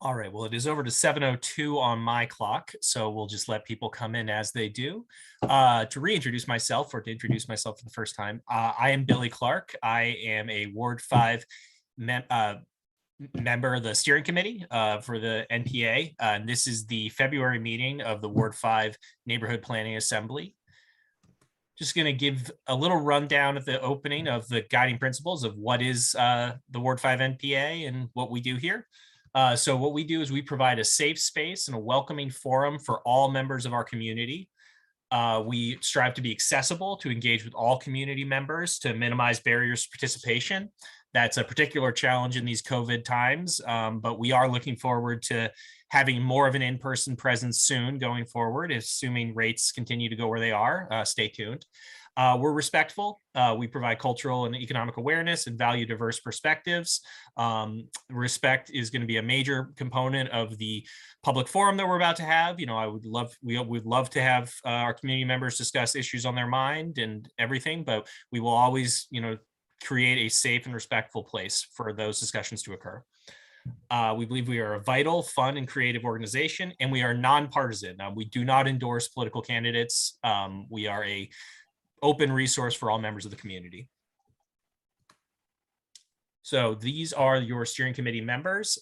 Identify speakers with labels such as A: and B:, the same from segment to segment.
A: All right, well, it is over to 7:02 on my clock, so we'll just let people come in as they do. To reintroduce myself or to introduce myself for the first time, I am Billy Clark. I am a Ward 5 member of the steering committee for the NPA. And this is the February meeting of the Ward 5 Neighborhood Planning Assembly. Just going to give a little rundown at the opening of the guiding principles of what is the Ward 5 NPA and what we do here. So what we do is we provide a safe space and a welcoming forum for all members of our community. We strive to be accessible, to engage with all community members, to minimize barriers to participation. That's a particular challenge in these COVID times, but we are looking forward to having more of an in-person presence soon going forward, assuming rates continue to go where they are. Stay tuned. We're respectful. We provide cultural and economic awareness and value diverse perspectives. Respect is going to be a major component of the public forum that we're about to have. You know, we would love to have our community members discuss issues on their mind and everything, but we will always, create a safe and respectful place for those discussions to occur. We believe we are a vital, fun, and creative organization, and we are nonpartisan. We do not endorse political candidates. We are a open resource for all members of the community. So these are your steering committee members.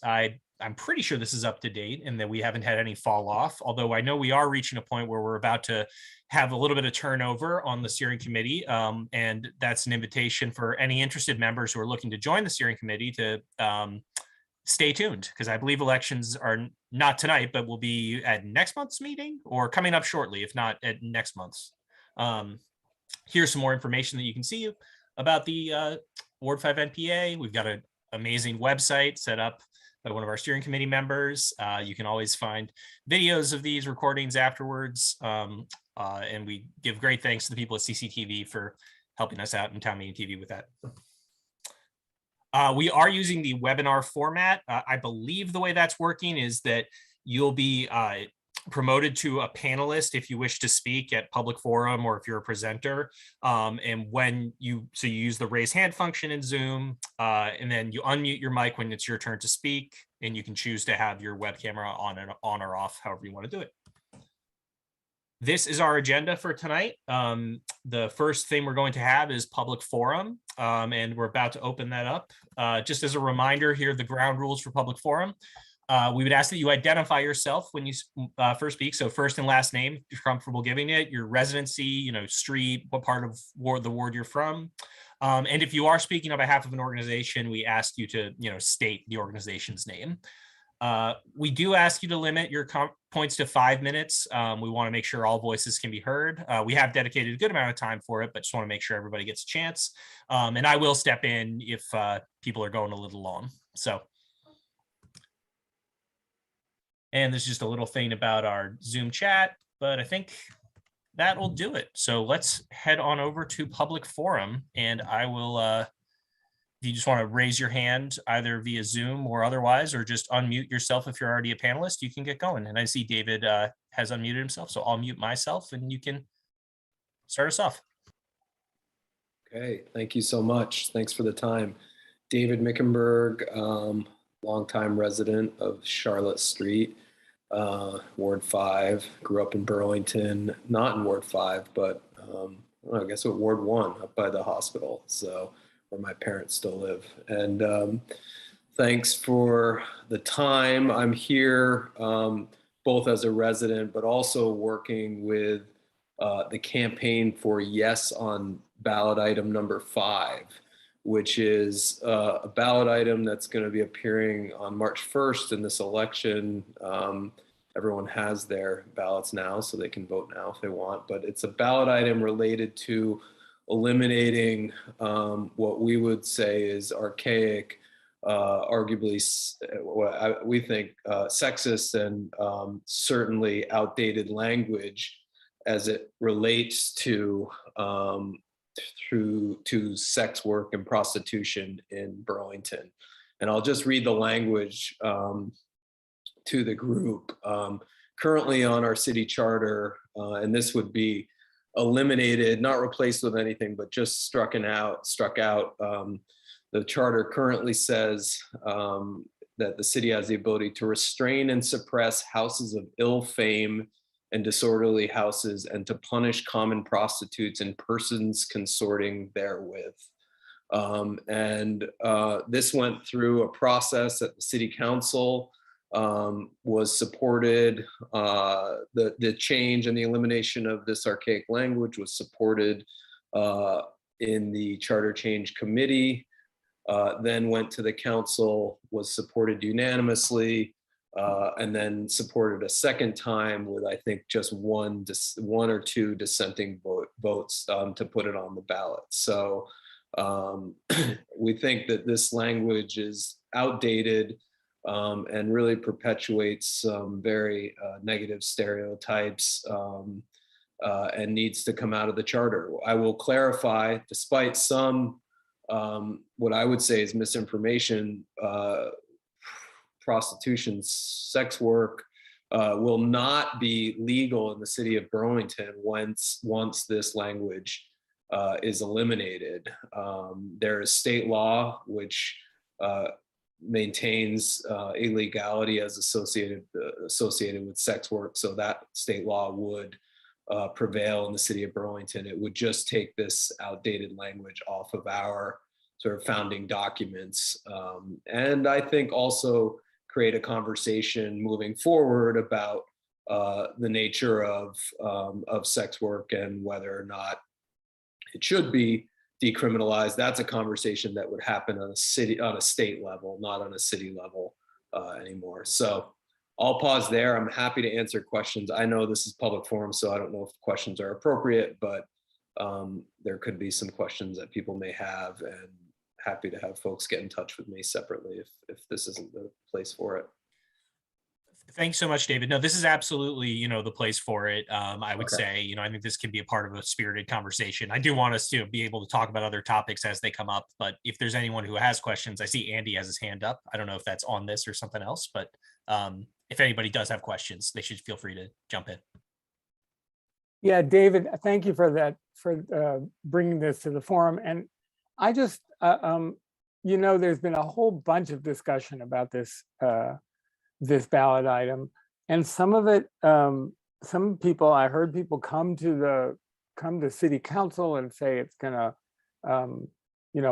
A: I'm pretty sure this is up to date and that we haven't had any fall off, although I know we are reaching a point where we're about to have a little bit of turnover on the steering committee. And that's an invitation for any interested members who are looking to join the steering committee to stay tuned, because I believe elections are not tonight, but will be at next month's meeting or coming up shortly, if not at next month's. Here's some more information that you can see about the Ward 5 NPA. We've got an amazing website set up by one of our steering committee members. You can always find videos of these recordings afterwards. And we give great thanks to the people at CCTV for helping us out in Town Meeting TV with that. We are using the webinar format. I believe the way that's working is that you'll be promoted to a panelist if you wish to speak at public forum or if you're a presenter. And when you use the raise hand function in Zoom, and then you unmute your mic when it's your turn to speak, and you can choose to have your web camera on or off, however you want to do it. This is our agenda for tonight. The first thing we're going to have is public forum, and we're about to open that up. Just as a reminder, here are the ground rules for public forum. We would ask that you identify yourself when you first speak. So first and last name, if you're comfortable giving it, your residency, street, what part of the ward you're from. And if you are speaking on behalf of an organization, we ask you to, state the organization's name. We do ask you to limit your points to 5 minutes. We want to make sure all voices can be heard. We have dedicated a good amount of time for it, but just want to make sure everybody gets a chance. And I will step in if people are going a little long. And there's just a little thing about our Zoom chat, but I think that will do it. So let's head on over to public forum, and I will, if you just want to raise your hand either via Zoom or otherwise, or just unmute yourself if you're already a panelist, you can get going. And I see David has unmuted himself, so I'll mute myself and you can start us off.
B: Okay, thank you so much. Thanks for the time. David Mickenberg, longtime resident of Charlotte Street, Ward 5, grew up in Burlington, not in Ward 5, but I guess at Ward 1 up by the hospital, so where my parents still live. And thanks for the time. I'm here both as a resident, but also working with the campaign for Yes on ballot item number 5, which is a ballot item that's going to be appearing on March 1st in this election. Everyone has their ballots now, so they can vote now if they want, but it's a ballot item related to eliminating what we would say is archaic, arguably, we think sexist and certainly outdated language as it relates to sex work and prostitution in Burlington. And I'll just read the language to the group. Currently on our city charter, and this would be eliminated, not replaced with anything, but just struck out. The charter currently says that the city has the ability to restrain and suppress houses of ill fame and disorderly houses, and to punish common prostitutes and persons consorting therewith. This went through a process at the city council, was supported. The change and the elimination of this archaic language was supported in the charter change committee, then went to the council, was supported unanimously, and then supported a second time with, I think, just one or two dissenting votes to put it on the ballot. So we think that this language is outdated and really perpetuates some very negative stereotypes and needs to come out of the charter. I will clarify, despite some what I would say is misinformation, prostitution, sex work will not be legal in the city of Burlington once this language is eliminated. There is state law which maintains illegality as associated with sex work, so that state law would prevail in the city of Burlington. It would just take this outdated language off of our sort of founding documents, and I think also create a conversation moving forward about the nature of sex work and whether or not it should be decriminalized. That's a conversation that would happen on a state level, not on a city level anymore. So I'll pause there. I'm happy to answer questions. I know this is public forum, so I don't know if the questions are appropriate, but there could be some questions that people may have, and happy to have folks get in touch with me separately if this isn't the place for it.
A: Thanks so much, David. No, this is absolutely, the place for it. I would
B: Okay.
A: say, I think this can be a part of a spirited conversation. I do want us to be able to talk about other topics as they come up, but if there's anyone who has questions, I see Andy has his hand up. I don't know if that's on this or something else, but if anybody does have questions, they should feel free to jump in.
C: Yeah, David, thank you for that, for bringing this to the forum. And I just, there's been a whole bunch of discussion about this this ballot item, and some of it, some people, I heard people come to city council and say it's gonna,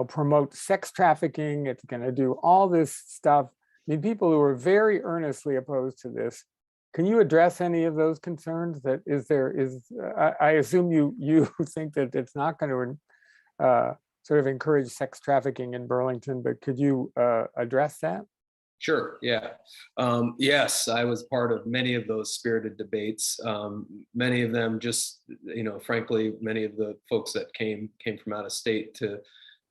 C: promote sex trafficking. It's gonna do all this stuff. I mean, people who are very earnestly opposed to this. Can you address any of those concerns? I assume you think that it's not going to sort of encourage sex trafficking in Burlington, but could you address that?
B: Sure. Yeah. Yes, I was part of many of those spirited debates. Many of them just, frankly, many of the folks that came from out of state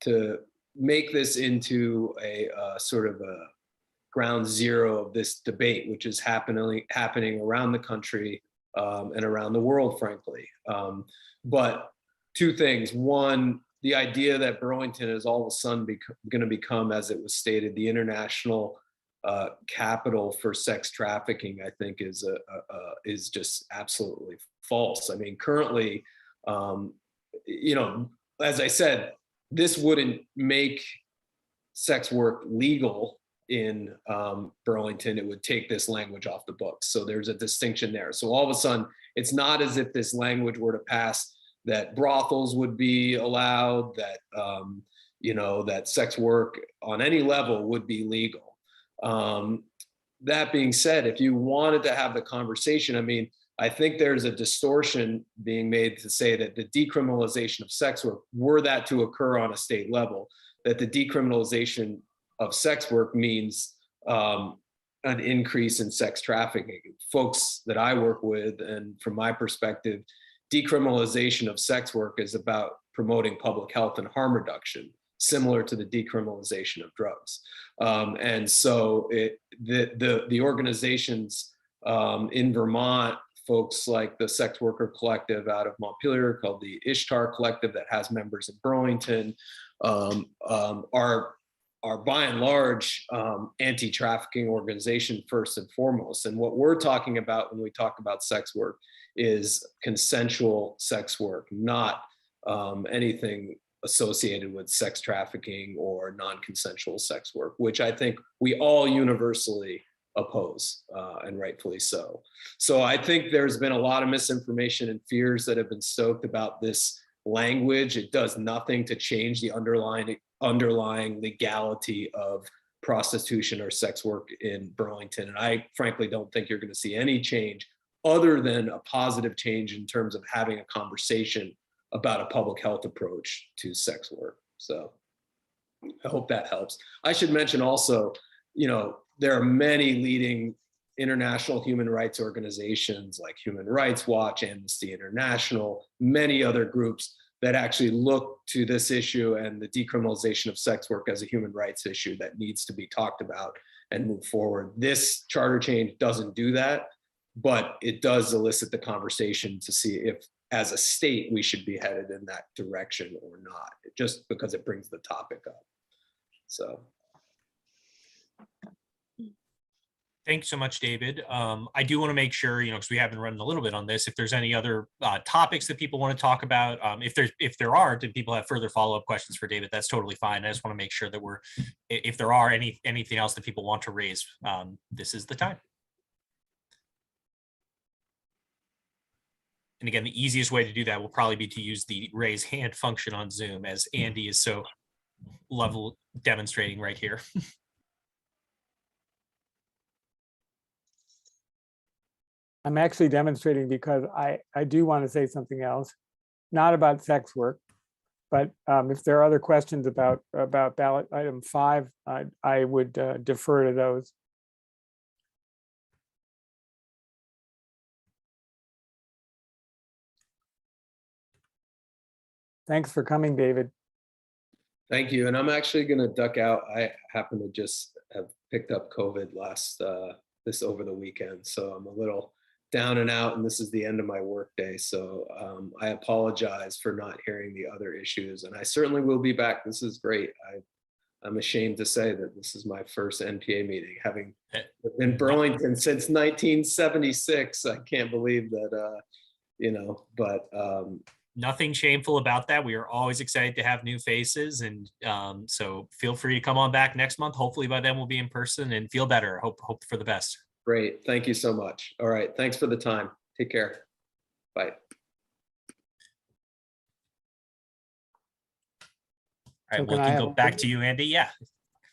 B: to make this into a sort of a ground zero of this debate, which is happening around the country and around the world, frankly. But two things. One, the idea that Burlington is all of a sudden going to become, as it was stated, the international capital for sex trafficking, I think is just absolutely false. I mean, currently, as I said, this wouldn't make sex work legal in Burlington. It would take this language off the books. So there's a distinction there. So all of a sudden, it's not as if this language were to pass that brothels would be allowed, that that sex work on any level would be legal. That being said, if you wanted to have the conversation, I mean, I think there's a distortion being made to say that the decriminalization of sex work, were that to occur on a state level, that the decriminalization of sex work means an increase in sex trafficking. Folks that I work with, and from my perspective, decriminalization of sex work is about promoting public health and harm reduction, similar to the decriminalization of drugs. And so the organizations in Vermont, folks like the Sex Worker Collective out of Montpelier, called the Ishtar Collective, that has members in Burlington, are by and large anti-trafficking organization first and foremost. And what we're talking about when we talk about sex work is consensual sex work, not anything associated with sex trafficking or non-consensual sex work, which I think we all universally oppose, and rightfully so. So I think there's been a lot of misinformation and fears that have been stoked about this language. It does nothing to change the underlying legality of prostitution or sex work in Burlington. And I frankly don't think you're going to see any change other than a positive change in terms of having a conversation about a public health approach to sex work. So I hope that helps. I should mention also, you know, there are many leading international human rights organizations like Human Rights Watch, Amnesty International, many other groups that actually look to this issue and the decriminalization of sex work as a human rights issue that needs to be talked about and move forward. This charter change doesn't do that, but it does elicit the conversation to see if, as a state, we should be headed in that direction or not, just because it brings the topic up. So.
A: Thanks so much, David. I do want to make sure, because we have been running a little bit on this, if there's any other topics that people want to talk about, if there aren't, and people have further follow-up questions for David, that's totally fine. I just want to make sure that if there are anything else that people want to raise, this is the time. And again, the easiest way to do that will probably be to use the raise hand function on Zoom, as Andy is so level demonstrating right here.
C: I'm actually demonstrating because I do want to say something else, not about sex work, but if there are other questions about ballot item 5, I would defer to those. Thanks for coming, David.
B: Thank you. And I'm actually going to duck out. I happen to just have picked up COVID this over the weekend, so I'm a little down and out, and this is the end of my workday. So I apologize for not hearing the other issues, and I certainly will be back. This is great. I'm ashamed to say that this is my first NPA meeting, having been in Burlington since 1976. I can't believe that, but
A: nothing shameful about that. We are always excited to have new faces, and so feel free to come on back next month. Hopefully by then we'll be in person and feel better. Hope for the best.
B: Great. Thank you so much. All right. Thanks for the time. Take care. Bye.
A: All right,
C: So
A: well, we can go back to you, Andy. Yeah.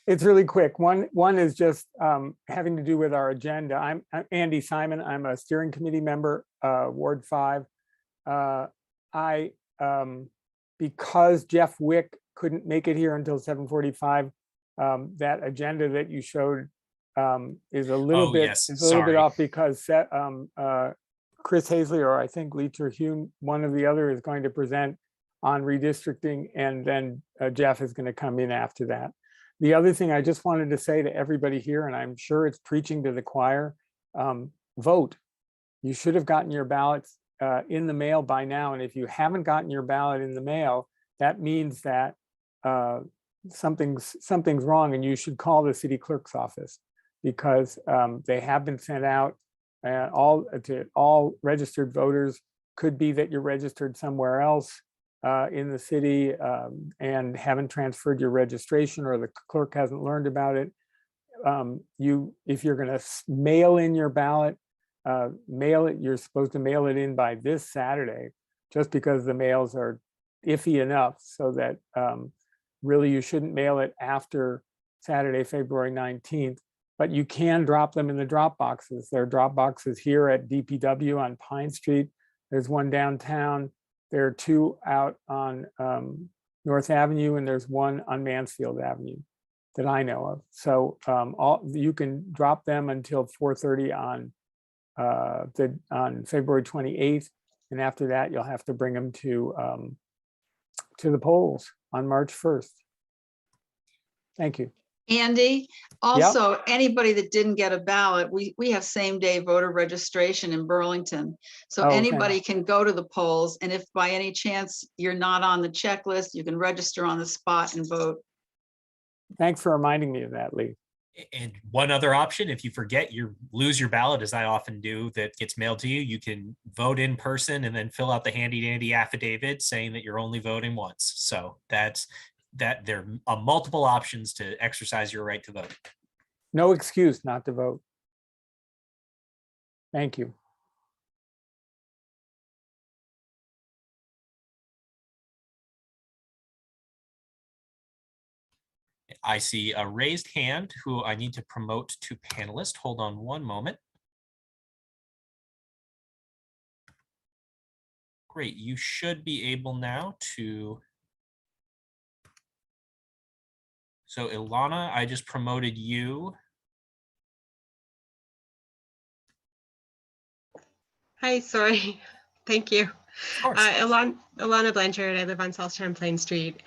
C: It's really quick. One is just having to do with our agenda. I'm Andy Simon. I'm a steering committee member, Ward 5. Because Jeff Wick couldn't make it here until 7:45, that agenda that you showed is a little bit off because Chris Hazley, or I think Leecher Hume, one or the other, is going to present on redistricting, and then Jeff is going to come in after that. The other thing I just wanted to say to everybody here, and I'm sure it's preaching to the choir, vote. You should have gotten your ballots in the mail by now, and if you haven't gotten your ballot in the mail, that means that something's wrong, and you should call the city clerk's office, because they have been sent out to all registered voters. Could be that you're registered somewhere else in the city and haven't transferred your registration, or the clerk hasn't learned about it. If you're going to mail in your ballot, you're supposed to mail it in by this Saturday, just because the mails are iffy enough, so that really you shouldn't mail it after Saturday, February 19th. But you can drop them in the drop boxes. There are drop boxes here at DPW on Pine Street. There's one downtown. There are 2 out on North Avenue, and there's one on Mansfield Avenue that I know of. So you can drop them until 4:30 on February 28th, and after that you'll have to bring them to the polls on March 1st. Thank you.
D: Andy, also, anybody that didn't get a ballot, we have same day voter registration in Burlington. So anybody can go to the polls, and if by any chance you're not on the checklist, you can register on the spot and vote.
C: Thanks for reminding me of that, Lee.
A: And one other option, if you forget, you lose your ballot, as I often do, that gets mailed to you, you can vote in person and then fill out the handy dandy affidavit saying that you're only voting once. So that there are multiple options to exercise your right to vote.
C: No excuse not to vote. Thank you.
A: I see a raised hand who I need to promote to panelist. Hold on one moment. Great, you should be able now to. So Ilana, I just promoted you.
E: Hi, sorry. Thank you.
A: Of course.
E: Ilana Blanchard. I live on South Champlain Street.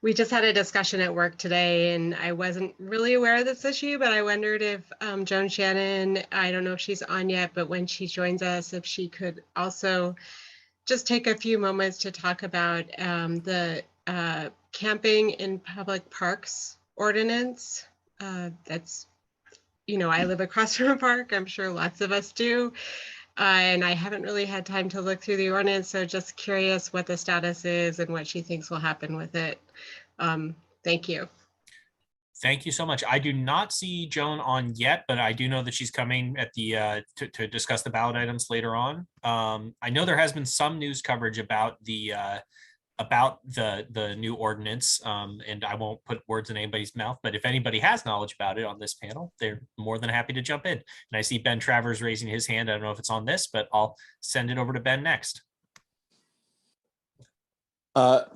E: We just had a discussion at work today, and I wasn't really aware of this issue, but I wondered if Joan Shannon, I don't know if she's on yet, but when she joins us, if she could also just take a few moments to talk about the camping in public parks ordinance. That's, you know, I live across from a park. I'm sure lots of us do. And I haven't really had time to look through the ordinance, so just curious what the status is and what she thinks will happen with it. Thank you.
A: Thank you so much. I do not see Joan on yet, but I do know that she's coming at the to discuss the ballot items later on. I know there has been some news coverage about the new ordinance, and I won't put words in anybody's mouth, but if anybody has knowledge about it on this panel, they're more than happy to jump in. And I see Ben Travers raising his hand. I don't know if it's on this, but I'll send it over to Ben next.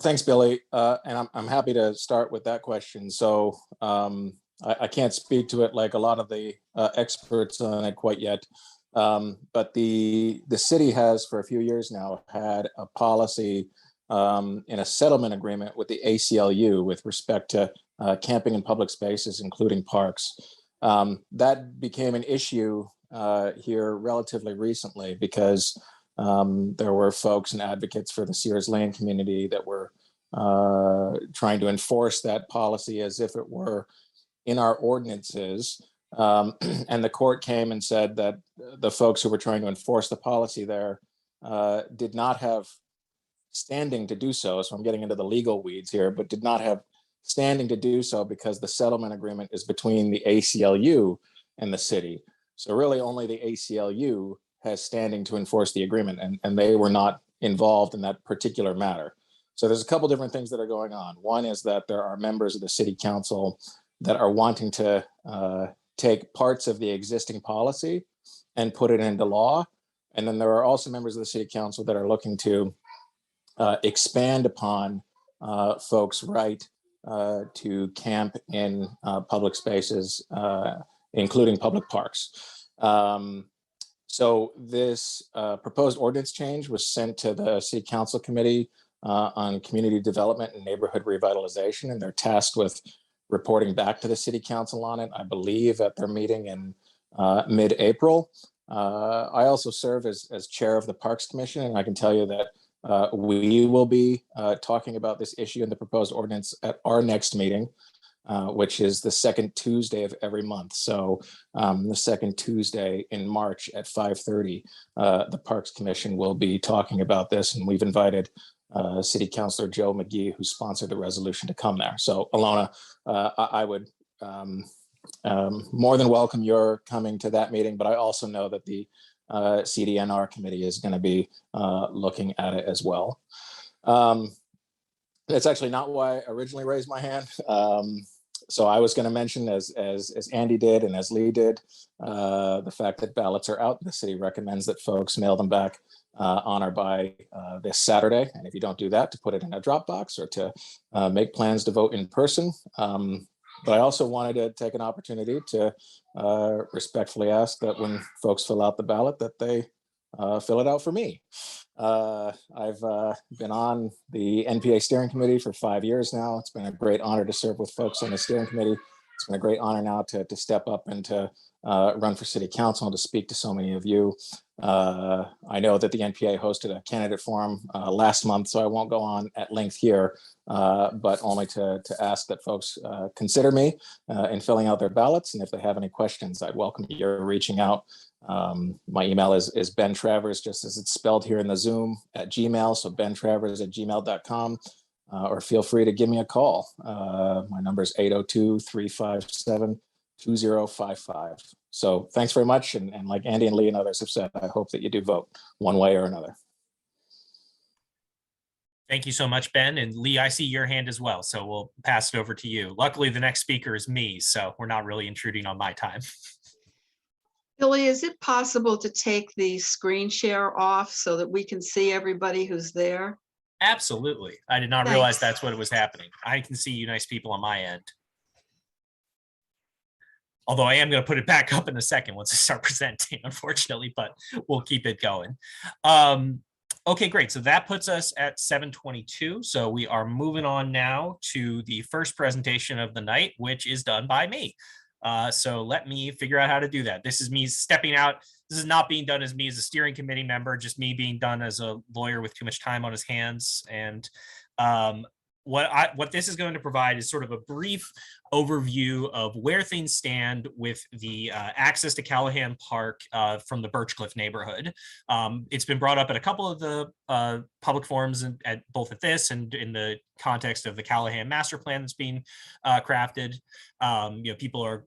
F: Thanks, Billy. And I'm happy to start with that question. So I can't speak to it like a lot of the experts on it quite yet. But the city has for a few years now had a policy in a settlement agreement with the ACLU with respect to camping in public spaces, including parks. That became an issue here relatively recently because there were folks and advocates for the Sears Lane community that were trying to enforce that policy as if it were in our ordinances. And the court came and said that the folks who were trying to enforce the policy there did not have standing to do so. So I'm getting into the legal weeds here, but did not have standing to do so because the settlement agreement is between the ACLU and the city. So really only the ACLU has standing to enforce the agreement, and they were not involved in that particular matter. So there's a couple different things that are going on. One is that there are members of the city council that are wanting to take parts of the existing policy and put it into law. And then there are also members of the city council that are looking to expand upon folks' right to camp in public spaces, including public parks. So this proposed ordinance change was sent to the City Council Committee on Community Development and Neighborhood Revitalization, and they're tasked with reporting back to the City Council on it, I believe, at their meeting in mid-April. I also serve as chair of the Parks Commission, and I can tell you that we will be talking about this issue in the proposed ordinance at our next meeting, which is the second Tuesday of every month. So the second Tuesday in March at 5:30, the Parks Commission will be talking about this, and we've invited City Councilor Joe McGee, who sponsored the resolution, to come there. So Alona, I would more than welcome your coming to that meeting, but I also know that the CDNR committee is going to be looking at it as well. That's actually not why I originally raised my hand. So I was going to mention, as Andy did and as Lee did, the fact that ballots are out. The city recommends that folks mail them back on or by this Saturday. And if you don't do that, to put it in a Dropbox or to make plans to vote in person. But I also wanted to take an opportunity to respectfully ask that when folks fill out the ballot, that they fill it out for me. I've been on the NPA steering committee for 5 years now. It's been a great honor to serve with folks on the steering committee. It's been a great honor now to step up and to run for city council and to speak to so many of you. I know that the NPA hosted a candidate forum last month, so I won't go on at length here, but only to ask that folks consider me in filling out their ballots. And if they have any questions, I'd welcome your reaching out. My email is Ben Travers, just as it's spelled here in the Zoom, at Gmail. So bentravers@gmail.com, or feel free to give me a call. My number is 802-357-2055. So thanks very much. And like Andy and Lee and others have said, I hope that you do vote one way or another.
A: Thank you so much, Ben. And Lee, I see your hand as well, so we'll pass it over to you. Luckily, the next speaker is me, so we're not really intruding on my time.
D: Billy, is it possible to take the screen share off so that we can see everybody who's there?
A: Absolutely. I did not realize that's what was happening. I can see you nice people on my end. Although I am going to put it back up in a second once I start presenting, unfortunately, but we'll keep it going. Okay, great. So that puts us at 7:22. So we are moving on now to the first presentation of the night, which is done by me. So let me figure out how to do that. This is me stepping out. This is not being done as me as a steering committee member, just me being done as a lawyer with too much time on his hands. And what this is going to provide is sort of a brief overview of where things stand with the access to Calahan Park from the Birchcliff neighborhood. It's been brought up at a couple of the public forums, at both at this and in the context of the Calahan master plan that's being crafted. People are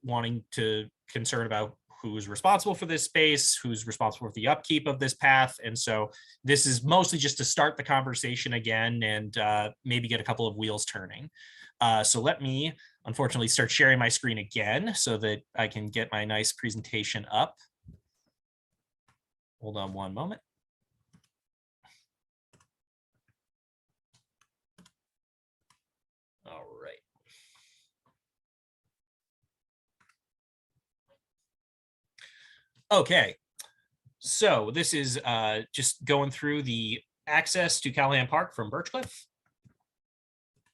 A: concerned about who's responsible for this space, who's responsible for the upkeep of this path. And so this is mostly just to start the conversation again and maybe get a couple of wheels turning. So let me, unfortunately, start sharing my screen again so that I can get my nice presentation up. Hold on one moment. All right. Okay, so this is just going through the access to Calahan Park from Birchcliff.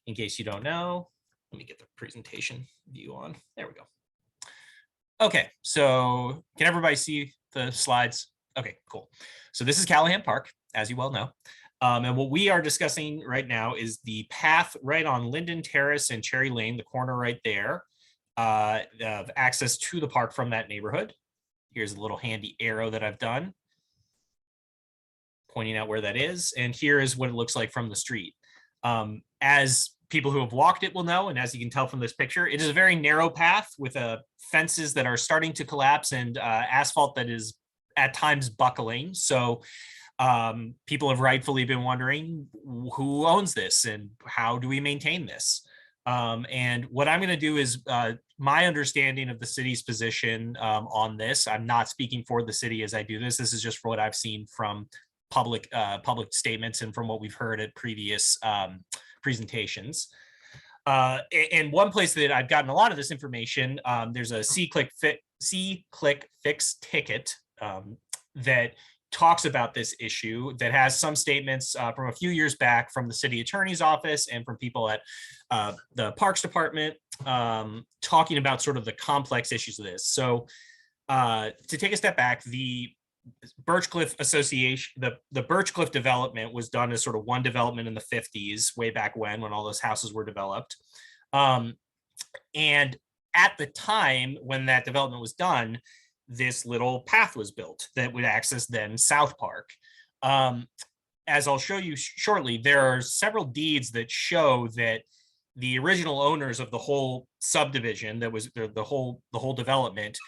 A: In case you don't know, let me get the presentation view on. There we go. Okay, so can everybody see the slides? Okay, cool. So this is Calahan Park, as you well know. And what we are discussing right now is the path right on Linden Terrace and Cherry Lane, the corner right there, of access to the park from that neighborhood. Here's a little handy arrow that I've done pointing out where that is. And here is what it looks like from the street. As people who have walked it will know, and as you can tell from this picture, it is a very narrow path with fences that are starting to collapse and asphalt that is at times buckling. So people have rightfully been wondering who owns this and how do we maintain this? And what I'm going to do is my understanding of the city's position on this. I'm not speaking for the city as I do this. This is just for what I've seen from public statements and from what we've heard at previous presentations. And one place that I've gotten a lot of this information, there's a C-Click Fix ticket that talks about this issue, that has some statements from a few years back from the city attorney's office and from people at the Parks Department talking about sort of the complex issues of this. So to take a step back, the Birchcliff Association, the Birchcliff development was done as sort of one development in the 50s, way back when all those houses were developed. And at the time when that development was done, this little path was built that would access then South Park. As I'll show you shortly, there are several deeds that show that the original owners of the whole subdivision, that was the whole development,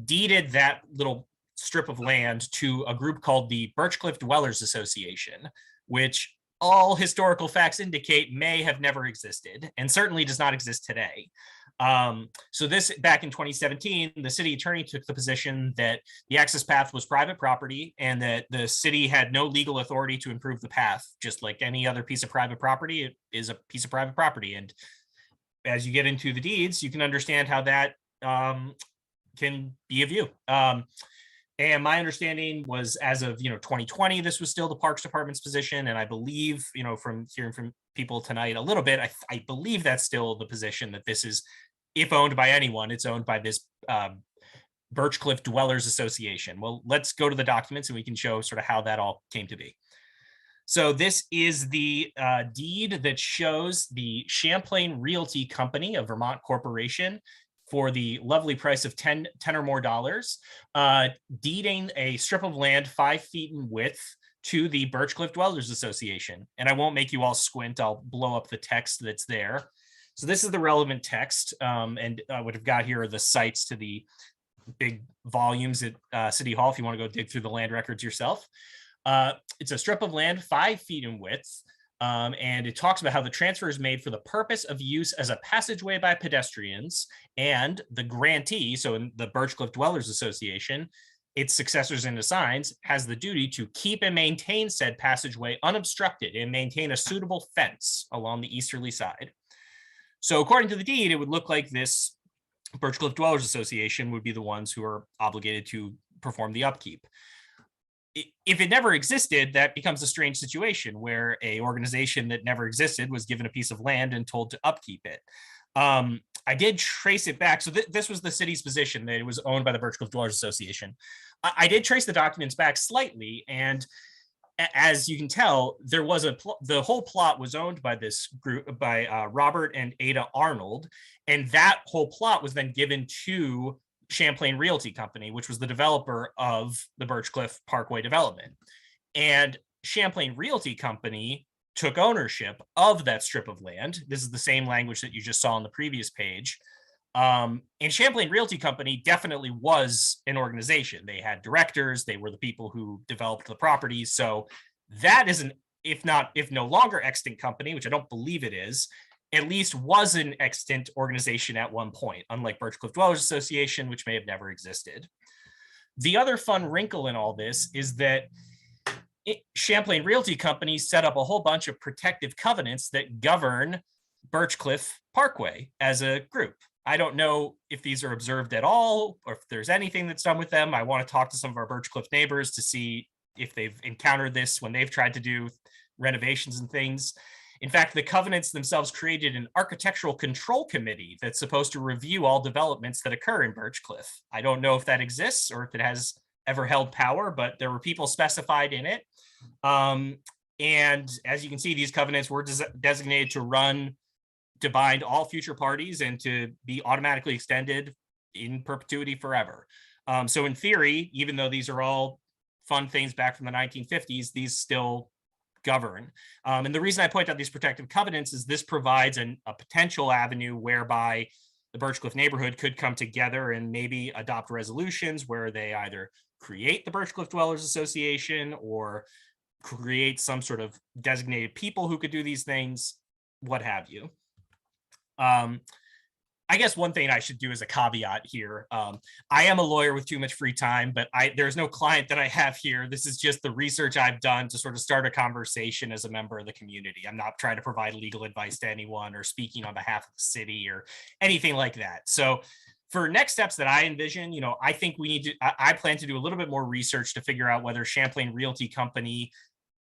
A: deeded that little strip of land to a group called the Birchcliff Dwellers Association, which all historical facts indicate may have never existed and certainly does not exist today. So this, back in 2017, the city attorney took the position that the access path was private property and that the city had no legal authority to improve the path. Just like any other piece of private property, it is a piece of private property. And as you get into the deeds, you can understand how that can be a view. And my understanding was, as of 2020, this was still the Parks Department's position. And I believe, from hearing from people tonight a little bit, I believe that's still the position, that this is, if owned by anyone, it's owned by this Birchcliff Dwellers Association. Well, let's go to the documents and we can show sort of how that all came to be. So this is the deed that shows the Champlain Realty Company, a Vermont corporation, for the lovely price of 10 or more dollars, deeding a strip of land 5 feet in width to the Birchcliff Dwellers Association. And I won't make you all squint. I'll blow up the text that's there. So this is the relevant text. And what I've got here are the sites to the big volumes at City Hall if you want to go dig through the land records yourself. It's a strip of land 5 feet in width. And it talks about how the transfer is made for the purpose of use as a passageway by pedestrians, and the grantee, so in the Birchcliff Dwellers Association, its successors and assigns, has the duty to keep and maintain said passageway unobstructed and maintain a suitable fence along the easterly side. So according to the deed, it would look like this Birchcliff Dwellers Association would be the ones who are obligated to perform the upkeep. If it never existed, that becomes a strange situation where a organization that never existed was given a piece of land and told to upkeep it. I did trace it back. So this was the city's position, that it was owned by the Birchcliff Dwellers Association. I did trace the documents back slightly, and as you can tell, there was the whole plot was owned by this group, by Robert and Ada Arnold, and that whole plot was then given to Champlain Realty Company, which was the developer of the Birchcliff Parkway development. And Champlain Realty Company took ownership of that strip of land. This is the same language that you just saw on the previous page. And Champlain Realty Company definitely was an organization. They had directors. They were the people who developed the properties. So that is an, if no longer extant company, which I don't believe it is, at least was an extant organization at one point, unlike Birchcliff Dwellers Association, which may have never existed. The other fun wrinkle in all this is that Champlain Realty Company set up a whole bunch of protective covenants that govern Birchcliff Parkway as a group. I don't know if these are observed at all or if there's anything that's done with them. I want to talk to some of our Birchcliff neighbors to see if they've encountered this when they've tried to do renovations and things. In fact, the covenants themselves created an architectural control committee that's supposed to review all developments that occur in Birchcliff. I don't know if that exists or if it has ever held power, but there were people specified in it. And as you can see, these covenants were designated to bind all future parties and to be automatically extended in perpetuity forever. So in theory, even though these are all fun things back from the 1950s, these still govern. And the reason I point out these protective covenants is this provides a potential avenue whereby the Birchcliff neighborhood could come together and maybe adopt resolutions where they either create the Birchcliff Dwellers Association or create some sort of designated people who could do these things, what have you. I guess one thing I should do as a caveat here, I am a lawyer with too much free time, but there's no client that I have here. This is just the research I've done to sort of start a conversation as a member of the community. I'm not trying to provide legal advice to anyone or speaking on behalf of the city or anything like that. So for next steps that I envision, I think I plan to do a little bit more research to figure out whether Champlain Realty Company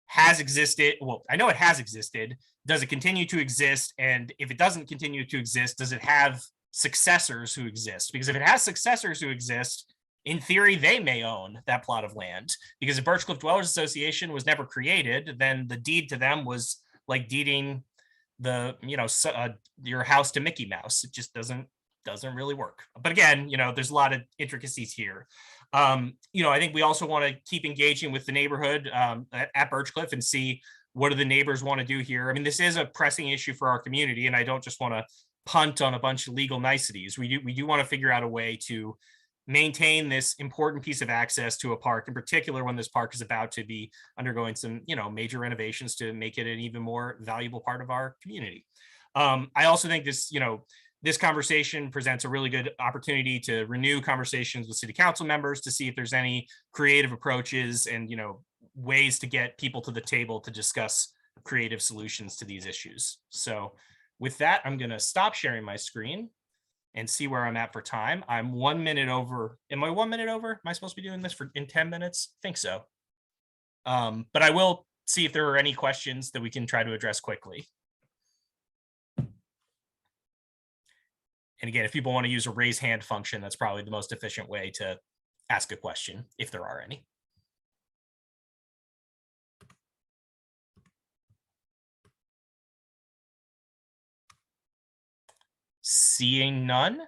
A: has existed. Well, I know it has existed. Does it continue to exist? And if it doesn't continue to exist, does it have successors who exist? Because if it has successors who exist, in theory, they may own that plot of land. Because if Birchcliff Dwellers Association was never created, then the deed to them was like deeding your house to Mickey Mouse. It just doesn't really work. But again, there's a lot of intricacies here. I think we also want to keep engaging with the neighborhood at Birchcliff and see what do the neighbors want to do here. I mean, this is a pressing issue for our community, and I don't just want to punt on a bunch of legal niceties. We do want to figure out a way to maintain this important piece of access to a park, in particular when this park is about to be undergoing some, major renovations to make it an even more valuable part of our community. I also think this conversation presents a really good opportunity to renew conversations with city council members to see if there's any creative approaches and, ways to get people to the table to discuss creative solutions to these issues. So with that, I'm going to stop sharing my screen and see where I'm at for time. I'm 1 minute over. Am I 1 minute over? Am I supposed to be doing this in 10 minutes? I think so. But I will see if there are any questions that we can try to address quickly. And again, if people want to use a raise hand function, that's probably the most efficient way to ask a question, if there are any. Seeing none,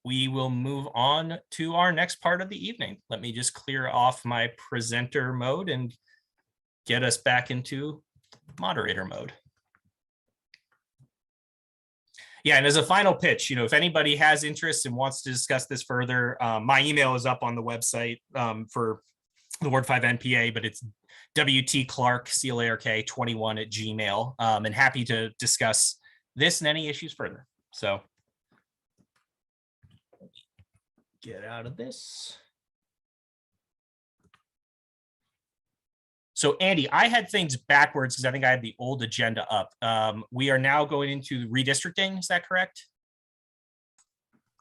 A: we will move on to our next part of the evening. Let me just clear off my presenter mode and get us back into moderator mode. Yeah, and as a final pitch, if anybody has interest and wants to discuss this further, my email is up on the website for the Ward 5 NPA, but it's WT Clark, CLARK 21 at Gmail, and happy to discuss this and any issues further. So get out of this. So Andy, I had things backwards because I think I had the old agenda up. We are now going into redistricting. Is that correct?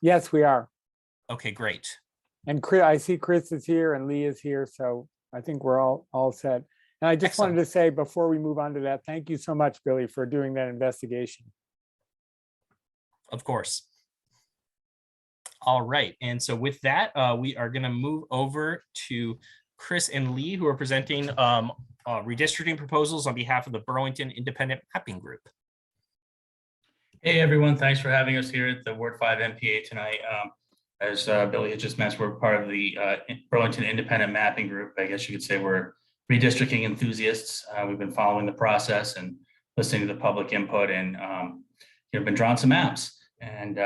C: Yes, we are.
A: Okay, great.
C: And Chris, I see Chris is here and Lee is here, so I think we're all set. And I just wanted to say before we move on to that, thank you so much, Billy, for doing that investigation.
A: Of course. All right, and so with that, we are going to move over to Chris and Lee, who are presenting redistricting proposals on behalf of the Burlington Independent Mapping Group.
G: Hey everyone, thanks for having us here at the Ward 5 NPA tonight. As Billy had just mentioned, we're part of the Burlington Independent Mapping Group. I guess you could say we're redistricting enthusiasts. We've been following the process and listening to the public input, and been drawing some maps. And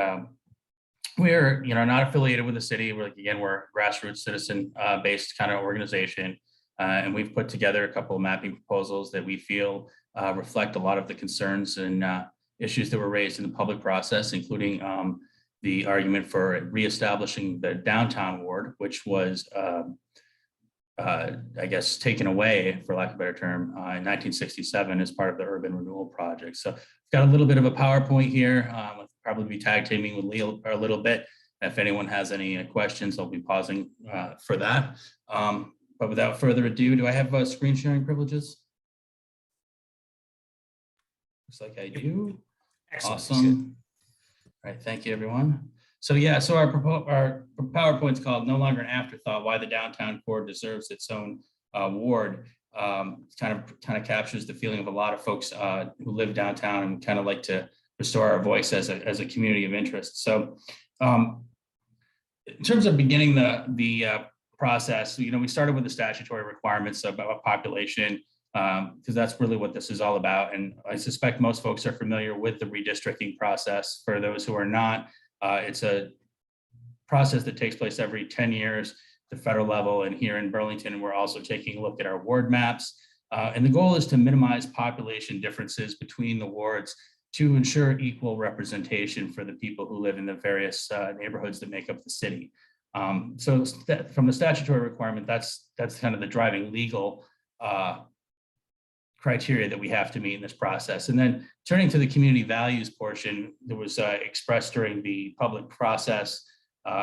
G: we're not affiliated with the city. We're a grassroots citizen based kind of organization, and we've put together a couple of mapping proposals that we feel reflect a lot of the concerns and issues that were raised in the public process, including the argument for reestablishing the downtown ward, which was I guess taken away, for lack of a better term, in 1967 as part of the urban renewal project. So I've got a little bit of a PowerPoint here. I'll probably be tag teaming with Lee a little bit. If anyone has any questions, I'll be pausing for that. But without further ado, do I have screen sharing privileges? Looks like I do.
A: Excellent.
G: Awesome. All right, thank you, everyone. So yeah, so our PowerPoint's called "No Longer an Afterthought: Why the Downtown Core Deserves Its Own Ward." Kind of captures the feeling of a lot of folks who live downtown and kind of like to restore our voice as a community of interest. So in terms of beginning the process, we started with the statutory requirements about population, because that's really what this is all about. And I suspect most folks are familiar with the redistricting process. For those who are not, it's a process that takes place every 10 years at the federal level. And here in Burlington, we're also taking a look at our ward maps. And the goal is to minimize population differences between the wards to ensure equal representation for the people who live in the various neighborhoods that make up the city. So from the statutory requirement, that's kind of the driving legal criteria that we have to meet in this process. And then turning to the community values portion that was expressed during the public process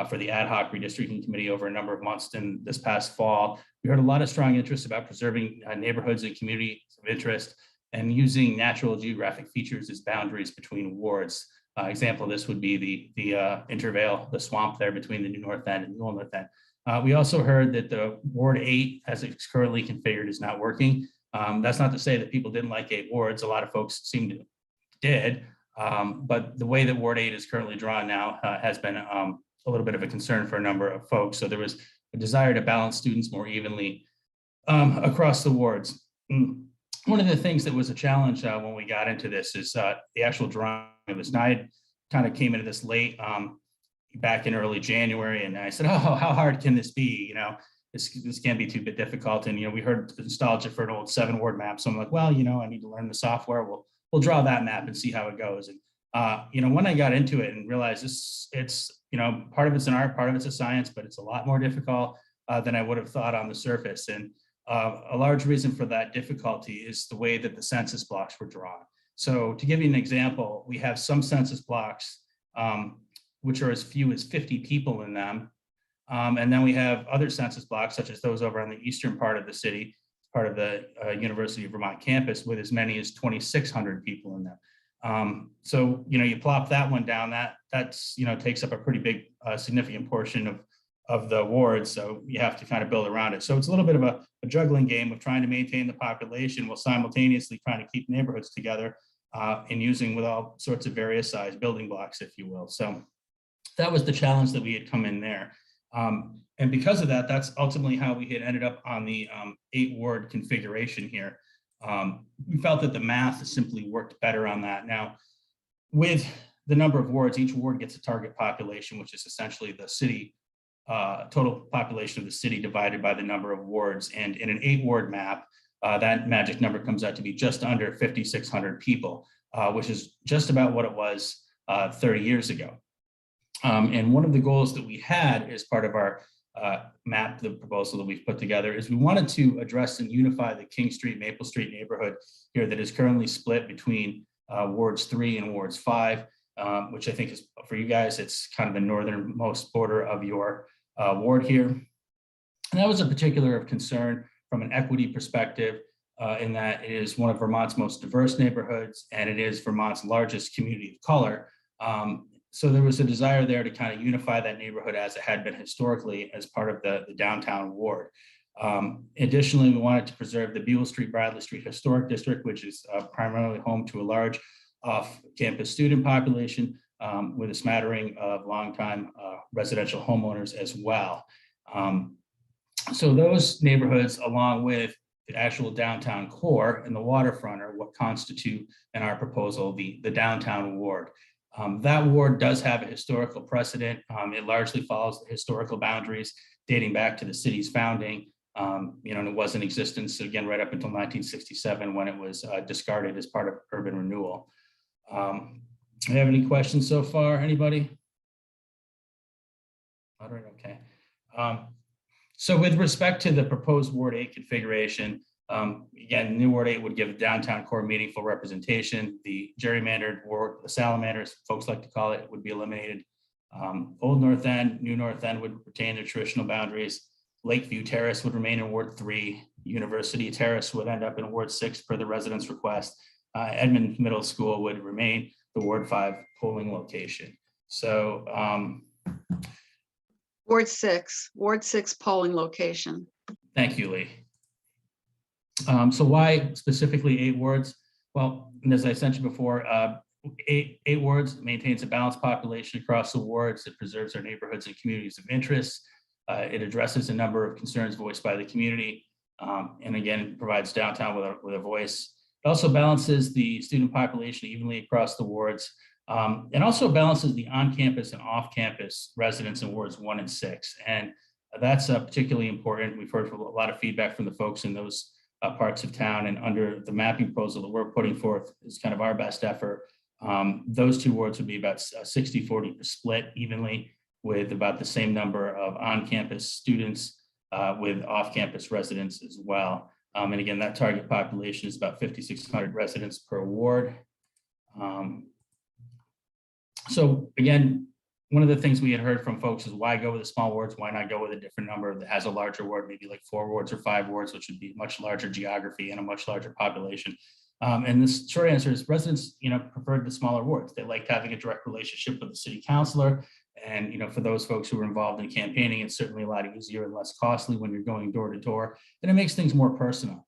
G: for the ad hoc redistricting committee over a number of months in this past fall, we heard a lot of strong interest about preserving neighborhoods and communities of interest and using natural geographic features as boundaries between wards. Example of this would be the intervale, the swamp there between the new North End and the old North End. We also heard that the Ward 8, as it's currently configured, is not working. That's not to say that people didn't like 8 wards. A lot of folks did, but the way that Ward 8 is currently drawn now has been a little bit of a concern for a number of folks. So there was a desire to balance students more evenly across the wards. One of the things that was a challenge when we got into this is the actual drawing of this. Now, I kind of came into this late back in early January, and I said, "Oh, how hard can this be? This can't be too difficult." And we heard nostalgia for an old 7-ward map, so I'm like, well, I need to learn the software. We'll draw that map and see how it goes. And when I got into it and realized it's part of it's an art, part of it's a science, but it's a lot more difficult than I would have thought on the surface. And a large reason for that difficulty is the way that the census blocks were drawn. So to give you an example, we have some census blocks which are as few as 50 people in them. And then we have other census blocks, such as those over on the eastern part of the city, part of the University of Vermont campus, with as many as 2,600 people in them. So, you plop that one down, that's, takes up a pretty big, significant portion of the ward. So you have to kind of build around it. So it's a little bit of a juggling game of trying to maintain the population while simultaneously trying to keep neighborhoods together and using with all sorts of various size building blocks, if you will. So that was the challenge that we had come in there. And because of that, that's ultimately how we had ended up on the 8-ward configuration here. We felt that the math simply worked better on that. Now, with the number of wards, each ward gets a target population, which is essentially the city, total population of the city divided by the number of wards. And in an 8-ward map, that magic number comes out to be just under 5,600 people, which is just about what it was 30 years ago. And one of the goals that we had as part of our map, the proposal that we've put together, is we wanted to address and unify the King Street, Maple Street neighborhood here that is currently split between wards 3 and wards 5, which I think is, for you guys, it's kind of the northernmost border of your ward here. And that was a particular of concern from an equity perspective, in that it is one of Vermont's most diverse neighborhoods, and it is Vermont's largest community of color. So there was a desire there to kind of unify that neighborhood as it had been historically as part of the downtown ward. Additionally, we wanted to preserve the Buell Street, Bradley Street Historic District, which is primarily home to a large off-campus student population with a smattering of longtime residential homeowners as well. So those neighborhoods, along with the actual downtown core and the waterfront, are what constitute, in our proposal, the downtown ward. That ward does have a historical precedent. It largely follows the historical boundaries dating back to the city's founding. And it was in existence again right up until 1967 when it was discarded as part of urban renewal. Do you have any questions so far? Anybody? All right, okay. So with respect to the proposed Ward 8 configuration, again, new Ward 8 would give the downtown core meaningful representation. The gerrymandered ward, the salamanders, folks like to call it, would be eliminated. Old North End, New North End would retain their traditional boundaries. Lakeview Terrace would remain in Ward 3. University Terrace would end up in Ward 6 per the residents' request. Edmond Middle School would remain the Ward 5 polling location. So
D: Ward 6 polling location.
G: Thank you, Lee. So why specifically 8 wards? Well, as I mentioned before, 8 wards maintains a balanced population across the wards. It preserves our neighborhoods and communities of interest. It addresses a number of concerns voiced by the community. And again, provides downtown with a voice. It also balances the student population evenly across the wards. And also balances the on-campus and off-campus residents in wards 1 and 6. And that's particularly important. We've heard from a lot of feedback from the folks in those parts of town, and under the mapping proposal that we're putting forth is kind of our best effort. Those 2 wards would be about 60-40 split evenly, with about the same number of on-campus students with off-campus residents as well. And again, that target population is about 5,600 residents per ward. So again, one of the things we had heard from folks is why go with the small wards? Why not go with a different number that has a larger ward, maybe like 4 wards or 5 wards, which would be much larger geography and a much larger population. And this short answer is residents, preferred the smaller wards. They liked having a direct relationship with the city councilor. And, for those folks who are involved in campaigning, it's certainly a lot easier and less costly when you're going door to door, and it makes things more personal.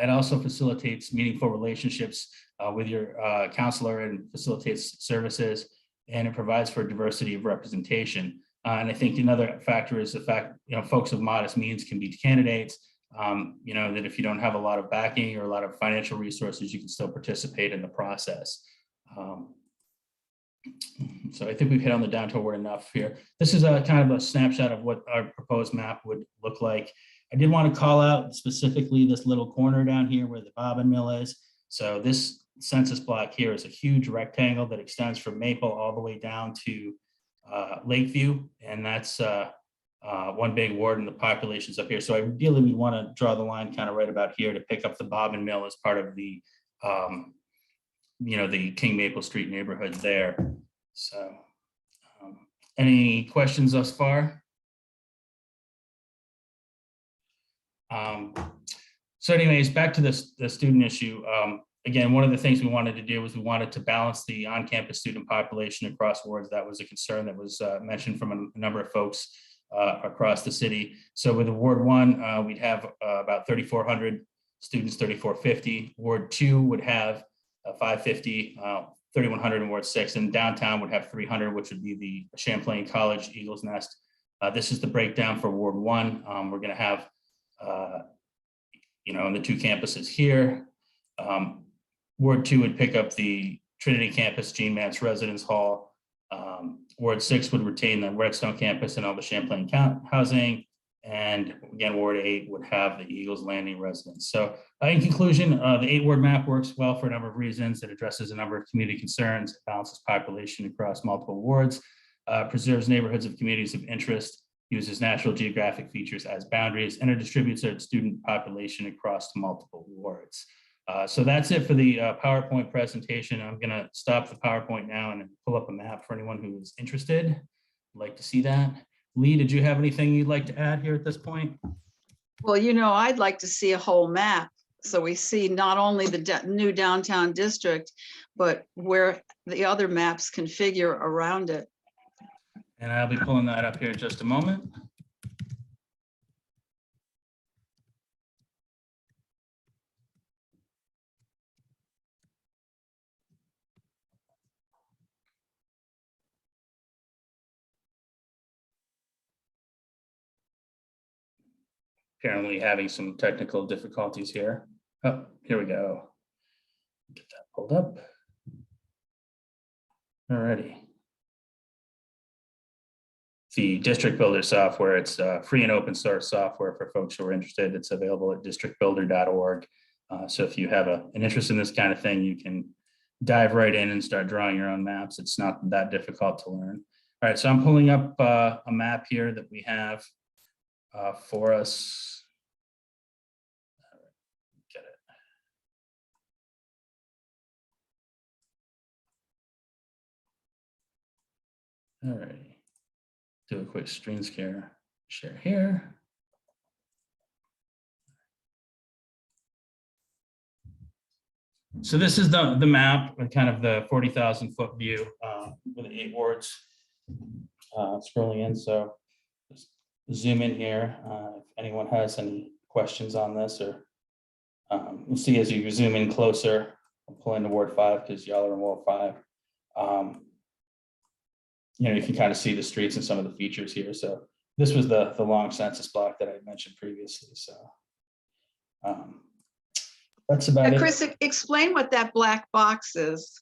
G: It also facilitates meaningful relationships with your councilor and facilitates services. And it provides for diversity of representation. And I think another factor is the fact, folks of modest means can be candidates, that if you don't have a lot of backing or a lot of financial resources, you can still participate in the process. So I think we've hit on the downtown ward enough here. This is a kind of a snapshot of what our proposed map would look like. I did want to call out specifically this little corner down here where the bobbin mill is. So this census block here is a huge rectangle that extends from Maple all the way down to Lakeview, and that's one big ward, and the population's up here. So ideally, we want to draw the line kind of right about here to pick up the bobbin mill as part of the the King Maple Street neighborhood there. So any questions thus far? So anyways, back to the student issue. again, one of the things we wanted to do was we wanted to balance the on-campus student population across wards. That was a concern that was mentioned from a number of folks across the city. So with Ward 1, we'd have about 3,400 students, 3,450. Ward 2 would have 550, 3,100 in Ward 6, and downtown would have 300, which would be the Champlain College Eagles Nest. This is the breakdown for Ward 1. We're going to have, in the 2 campuses here. Ward 2 would pick up the Trinity campus, Gene Mance Residence Hall. Ward 6 would retain the Redstone campus and all the Champlain housing. And again, Ward 8 would have the Eagles Landing residence. So in conclusion, the 8-ward map works well for a number of reasons. It addresses a number of community concerns, balances population across multiple wards, preserves neighborhoods of communities of interest, uses natural geographic features as boundaries, and it distributes our student population across multiple wards. So that's it for the PowerPoint presentation. I'm going to stop the PowerPoint now and pull up a map for anyone who is interested. I'd like to see that. Lee, did you have anything you'd like to add here at this point?
D: Well, I'd like to see a whole map. So we see not only the new downtown district, but where the other maps configure around it.
G: And I'll be pulling that up here in just a moment. Apparently having some technical difficulties here. Oh, here we go. Get that pulled up. Alrighty. The District Builder software, it's free and open source software for folks who are interested. It's available at districtbuilder.org. So if you have an interest in this kind of thing, you can dive right in and start drawing your own maps. It's not that difficult to learn. All right, so I'm pulling up a map here that we have for us. Get it. All right. Do a quick screen share here. So this is the map with kind of the 40,000 foot view with the 8 wards scrolling in. So just zoom in here. If anyone has any questions on this, or you'll see as you zoom in closer, I'll pull into Ward 5 because y'all are in Ward 5. You can kind of see the streets and some of the features here. So this was the long census block that I mentioned previously. So that's about it.
D: Chris, explain what that black box is.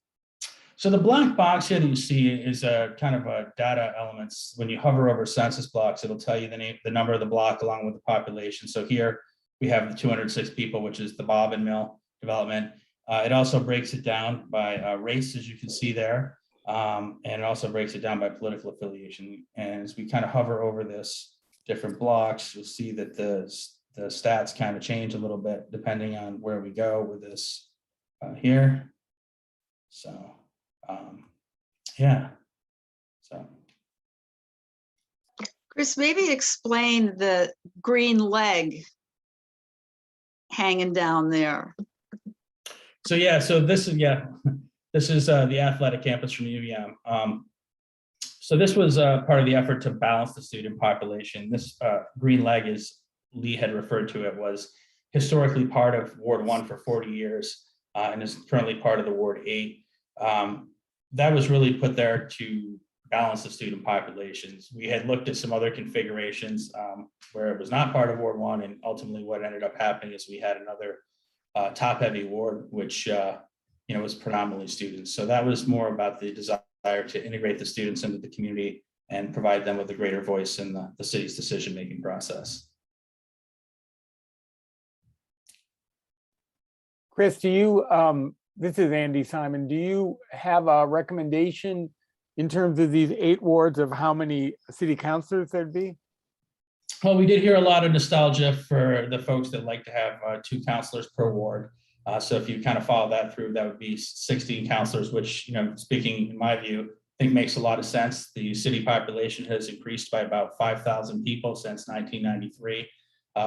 G: So the black box here that you see is a kind of a data elements. When you hover over census blocks, it'll tell you the number of the block along with the population. So here we have the 206 people, which is the Bob and Mill development. It also breaks it down by race, as you can see there. And it also breaks it down by political affiliation. And as we kind of hover over this different blocks, you'll see that the stats kind of change a little bit depending on where we go with this here. So, yeah. So,
D: Chris, maybe explain the green leg hanging down there.
G: So yeah, so this is, this is the athletic campus from UVM. So this was part of the effort to balance the student population. This green leg, as Lee had referred to it, was historically part of Ward 1 for 40 years and is currently part of the Ward 8. That was really put there to balance the student populations. We had looked at some other configurations where it was not part of Ward 1, and ultimately what ended up happening is we had another top-heavy ward, which was predominantly students. So that was more about the desire to integrate the students into the community and provide them with a greater voice in the city's decision-making process.
C: Chris, do you, this is Andy Simon, do you have a recommendation in terms of these 8 wards of how many city councilors there'd be?
G: Well, we did hear a lot of nostalgia for the folks that like to have 2 councilors per ward. So if you kind of follow that through, that would be 16 councilors, which, speaking in my view, I think makes a lot of sense. The city population has increased by about 5,000 people since 1993,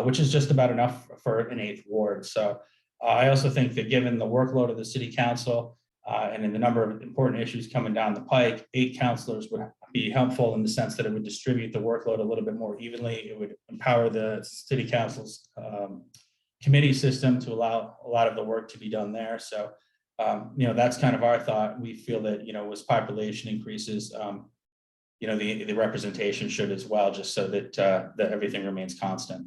G: which is just about enough for an 8th ward. So I also think that given the workload of the city council and in the number of important issues coming down the pike, 8 councilors would be helpful in the sense that it would distribute the workload a little bit more evenly. It would empower the city council's committee system to allow a lot of the work to be done there. So, that's kind of our thought. We feel that, as population increases, the representation should as well, just so that that everything remains constant.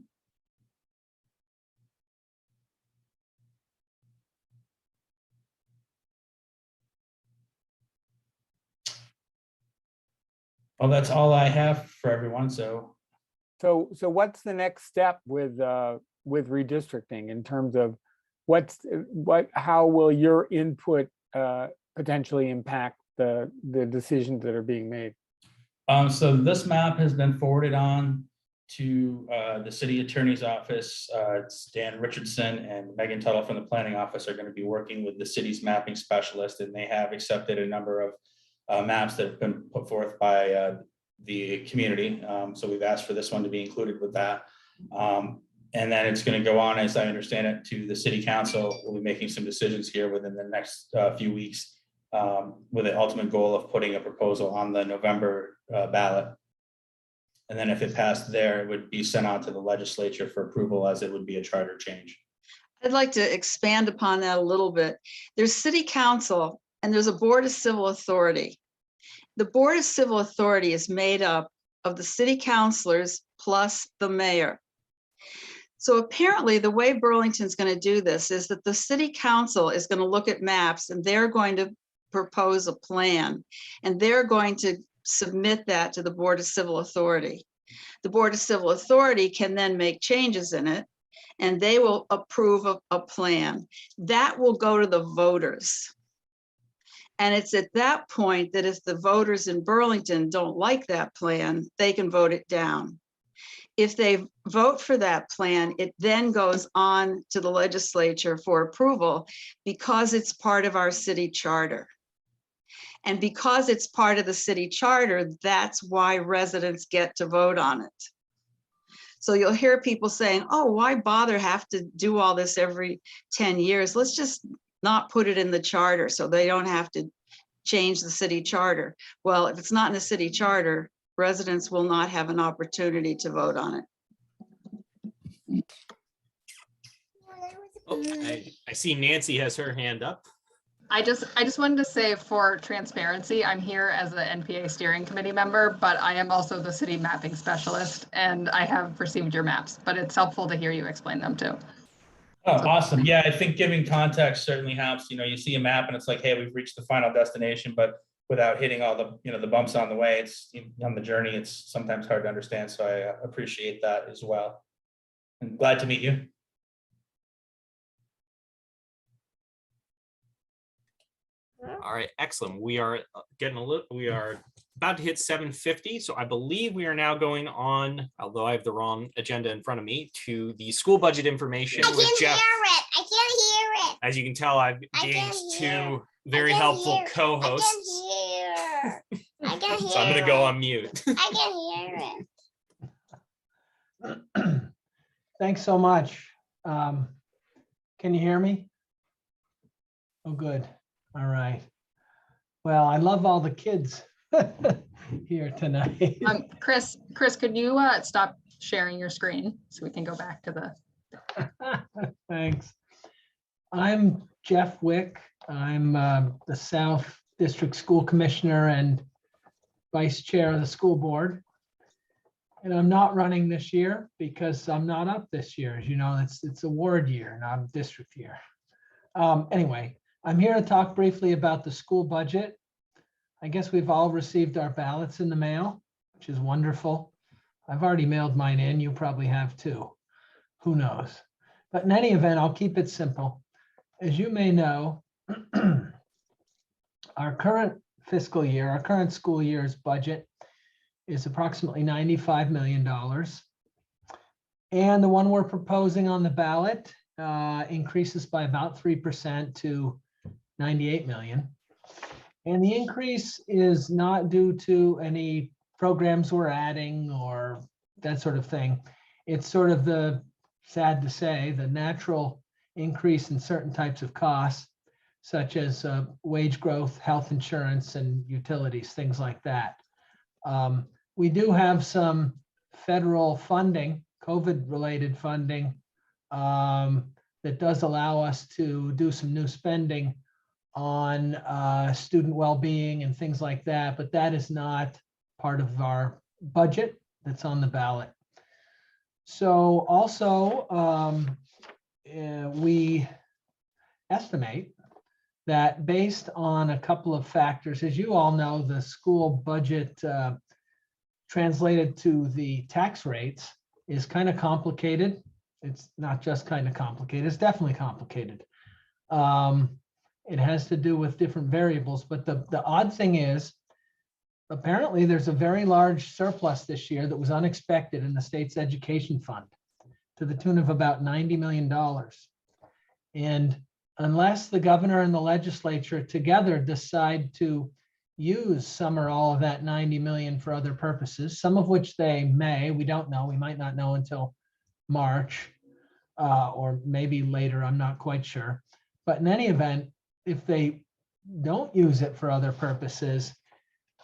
G: Well, that's all I have for everyone. So
C: what's the next step with redistricting in terms of how will your input potentially impact the decisions that are being made?
G: So this map has been forwarded on to the city attorney's office. It's Dan Richardson and Megan Tuttle from the planning office are going to be working with the city's mapping specialist, and they have accepted a number of maps that have been put forth by the community. So we've asked for this one to be included with that. And then it's going to go on, as I understand it, to the city council. We'll be making some decisions here within the next few weeks with the ultimate goal of putting a proposal on the November ballot. And then if it passed there, it would be sent out to the legislature for approval, as it would be a charter change.
D: I'd like to expand upon that a little bit. There's city council and there's a board of civil authority. The board of civil authority is made up of the city councilors plus the mayor. So apparently the way Burlington's going to do this is that the city council is going to look at maps and they're going to propose a plan and they're going to submit that to the board of civil authority. The board of civil authority can then make changes in it and they will approve of a plan that will go to the voters. And it's at that point that if the voters in Burlington don't like that plan, they can vote it down. If they vote for that plan, it then goes on to the legislature for approval because it's part of our city charter. And because it's part of the city charter, that's why residents get to vote on it. So you'll hear people saying, oh, why bother have to do all this every 10 years? Let's just not put it in the charter so they don't have to change the city charter. Well, if it's not in the city charter, residents will not have an opportunity to vote on it.
A: Oh, I see Nancy has her hand up.
H: I just wanted to say, for transparency, I'm here as the NPA steering committee member, but I am also the city mapping specialist and I have received your maps, but it's helpful to hear you explain them too.
G: Oh, awesome. Yeah, I think giving context certainly helps. You see a map and it's like, hey, we've reached the final destination, but without hitting all the, the bumps on the way, it's on the journey, it's sometimes hard to understand. So I appreciate that as well. I'm glad to meet you.
A: All right, excellent. We are about to hit 7:50. So I believe we are now going on, although I have the wrong agenda in front of me, to the school budget information with Jeff.
I: I can't hear it.
A: As you can tell, I've gained 2 very helpful co-hosts.
I: I can hear.
A: So I'm going to go on mute.
I: I can hear it.
J: Thanks so much. Can you hear me? Oh, good. All right. Well, I love all the kids here tonight.
H: Chris, could you stop sharing your screen so we can go back to the.
J: Thanks. I'm Jeff Wick. I'm the South District School Commissioner and Vice Chair of the school board. And I'm not running this year because I'm not up this year. As you know, it's award year, not district year. Anyway, I'm here to talk briefly about the school budget. I guess we've all received our ballots in the mail, which is wonderful. I've already mailed mine in. You probably have too. Who knows? But in any event, I'll keep it simple. As you may know, our current fiscal year, our current school year's budget is approximately $95 million. And the one we're proposing on the ballot increases by about 3% to 98 million. And the increase is not due to any programs we're adding or that sort of thing. It's sort of the, sad to say, the natural increase in certain types of costs, such as wage growth, health insurance, and utilities, things like that. We do have some federal funding, COVID-related funding, that does allow us to do some new spending on student well-being and things like that, but that is not part of our budget that's on the ballot. So also, we estimate that based on a couple of factors, as you all know, the school budget translated to the tax rates is kind of complicated. It's not just kind of complicated, it's definitely complicated. It has to do with different variables, but the odd thing is, apparently there's a very large surplus this year that was unexpected in the state's education fund to the tune of about $90 million. And unless the governor and the legislature together decide to use some or all of that 90 million for other purposes, some of which they may, we don't know, we might not know until March or maybe later, I'm not quite sure. But in any event, if they don't use it for other purposes,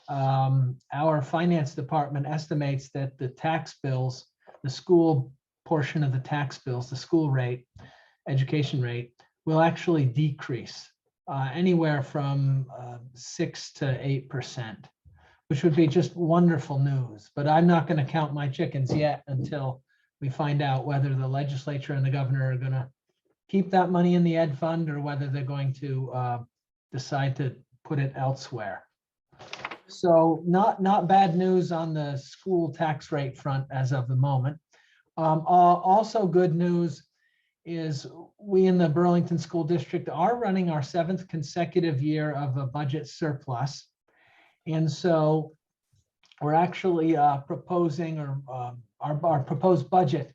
J: our finance department estimates that the tax bills, the school portion of the tax bills, the school rate, education rate, will actually decrease anywhere from 6 to 8%, which would be just wonderful news. But I'm not going to count my chickens yet until we find out whether the legislature and the governor are going to keep that money in the ed fund or whether they're going to decide to put it elsewhere. So not bad news on the school tax rate front as of the moment. Also good news is we in the Burlington School District are running our 7th consecutive year of a budget surplus. And so we're actually proposing, or our proposed budget,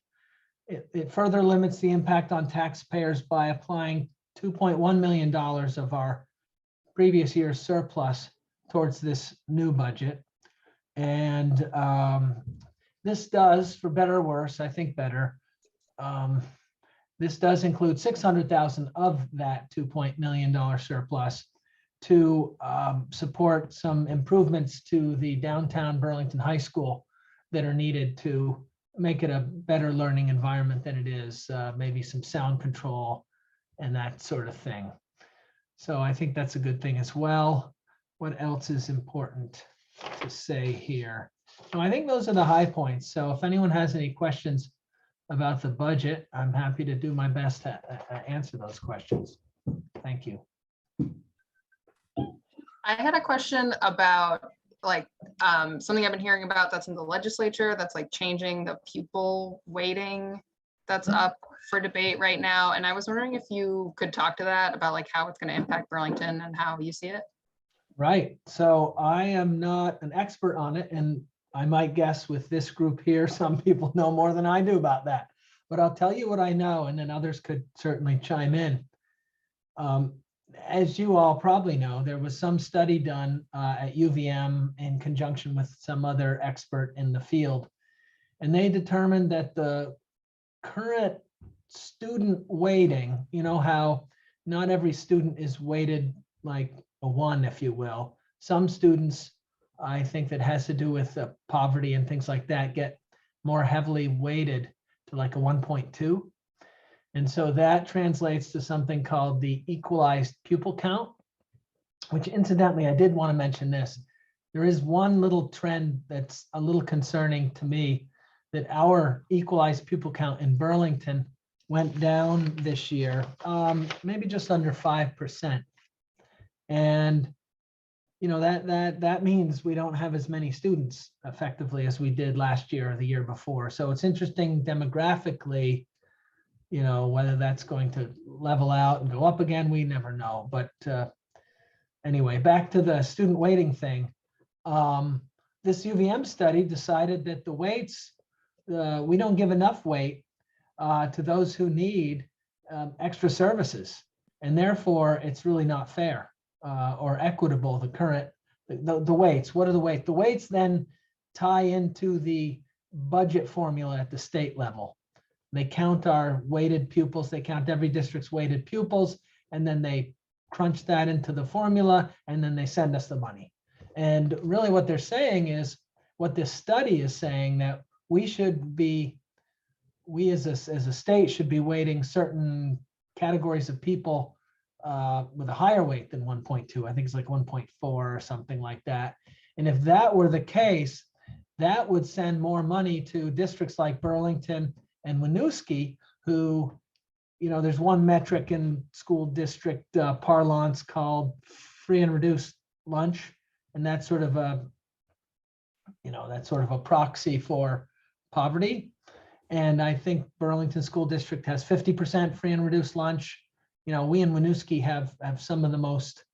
J: it further limits the impact on taxpayers by applying $2.1 million of our previous year's surplus towards this new budget. And this does, for better or worse, I think better, this does include $600,000 of that $2 million surplus to support some improvements to the downtown Burlington High School that are needed to make it a better learning environment than it is, maybe some sound control and that sort of thing. So I think that's a good thing as well. What else is important to say here? So I think those are the high points. So if anyone has any questions about the budget, I'm happy to do my best to answer those questions. Thank you.
H: I had a question about something I've been hearing about that's in the legislature that's like changing the pupil weighting that's up for debate right now. And I was wondering if you could talk to that about like how it's going to impact Burlington and how you see it.
J: Right. So I am not an expert on it, and I might guess with this group here, some people know more than I do about that. But I'll tell you what I know, and then others could certainly chime in. As you all probably know, there was some study done at UVM in conjunction with some other expert in the field, and they determined that the current student weighting, you know how not every student is weighted like a 1, if you will. Some students, I think that has to do with poverty and things like that, get more heavily weighted to like a 1.2. And so that translates to something called the equalized pupil count, which incidentally, I did want to mention this. There is one little trend that's a little concerning to me, that our equalized pupil count in Burlington went down this year, maybe just under 5%. And you know, that means we don't have as many students effectively as we did last year or the year before. So it's interesting demographically, you know, whether that's going to level out and go up again, we never know. But anyway, back to the student weighting thing. This UVM study decided that the weights, we don't give enough weight to those who need extra services. And therefore, it's really not fair or equitable, the current, the weights. What are the weights? The weights then tie into the budget formula at the state level. They count our weighted pupils, they count every district's weighted pupils, and then they crunch that into the formula, and then they send us the money. And really what they're saying is, what this study is saying, that we as a state should be weighting certain categories of people with a higher weight than 1.2. I think it's like 1.4 or something like that. And if that were the case, that would send more money to districts like Burlington and Winooski, who, you know, there's one metric in school district parlance called free and reduced lunch. And that's sort of a, you know, that's sort of a proxy for poverty. And I think Burlington School District has 50% free and reduced lunch. You know, we in Winooski have some of the most,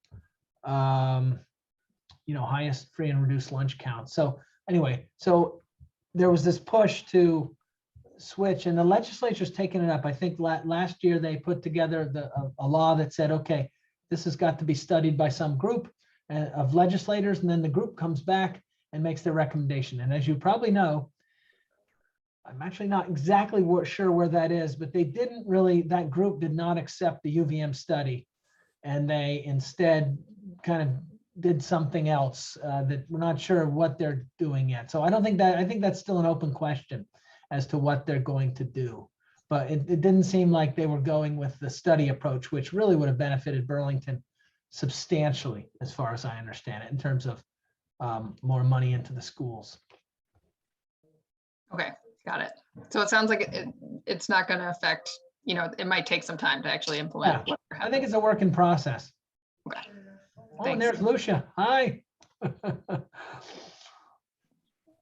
J: you know, highest free and reduced lunch counts. So anyway, so there was this push to switch, and the legislature's taken it up. I think last year they put together a law that said, okay, this has got to be studied by some group of legislators, and then the group comes back and makes their recommendation. And as you probably know, I'm actually not exactly sure where that is, but they didn't really, that group did not accept the UVM study. And they instead kind of did something else that we're not sure what they're doing yet. So I don't think that, I think that's still an open question as to what they're going to do. But it didn't seem like they were going with the study approach, which really would have benefited Burlington substantially, as far as I understand it, in terms of more money into the schools.
H: Okay, got it. So it sounds like it's not going to affect, you know, it might take some time to actually implement.
J: Yeah, I think it's a work in process.
H: Okay.
J: Oh,
H: Thanks.
J: and there's Lucia. Hi.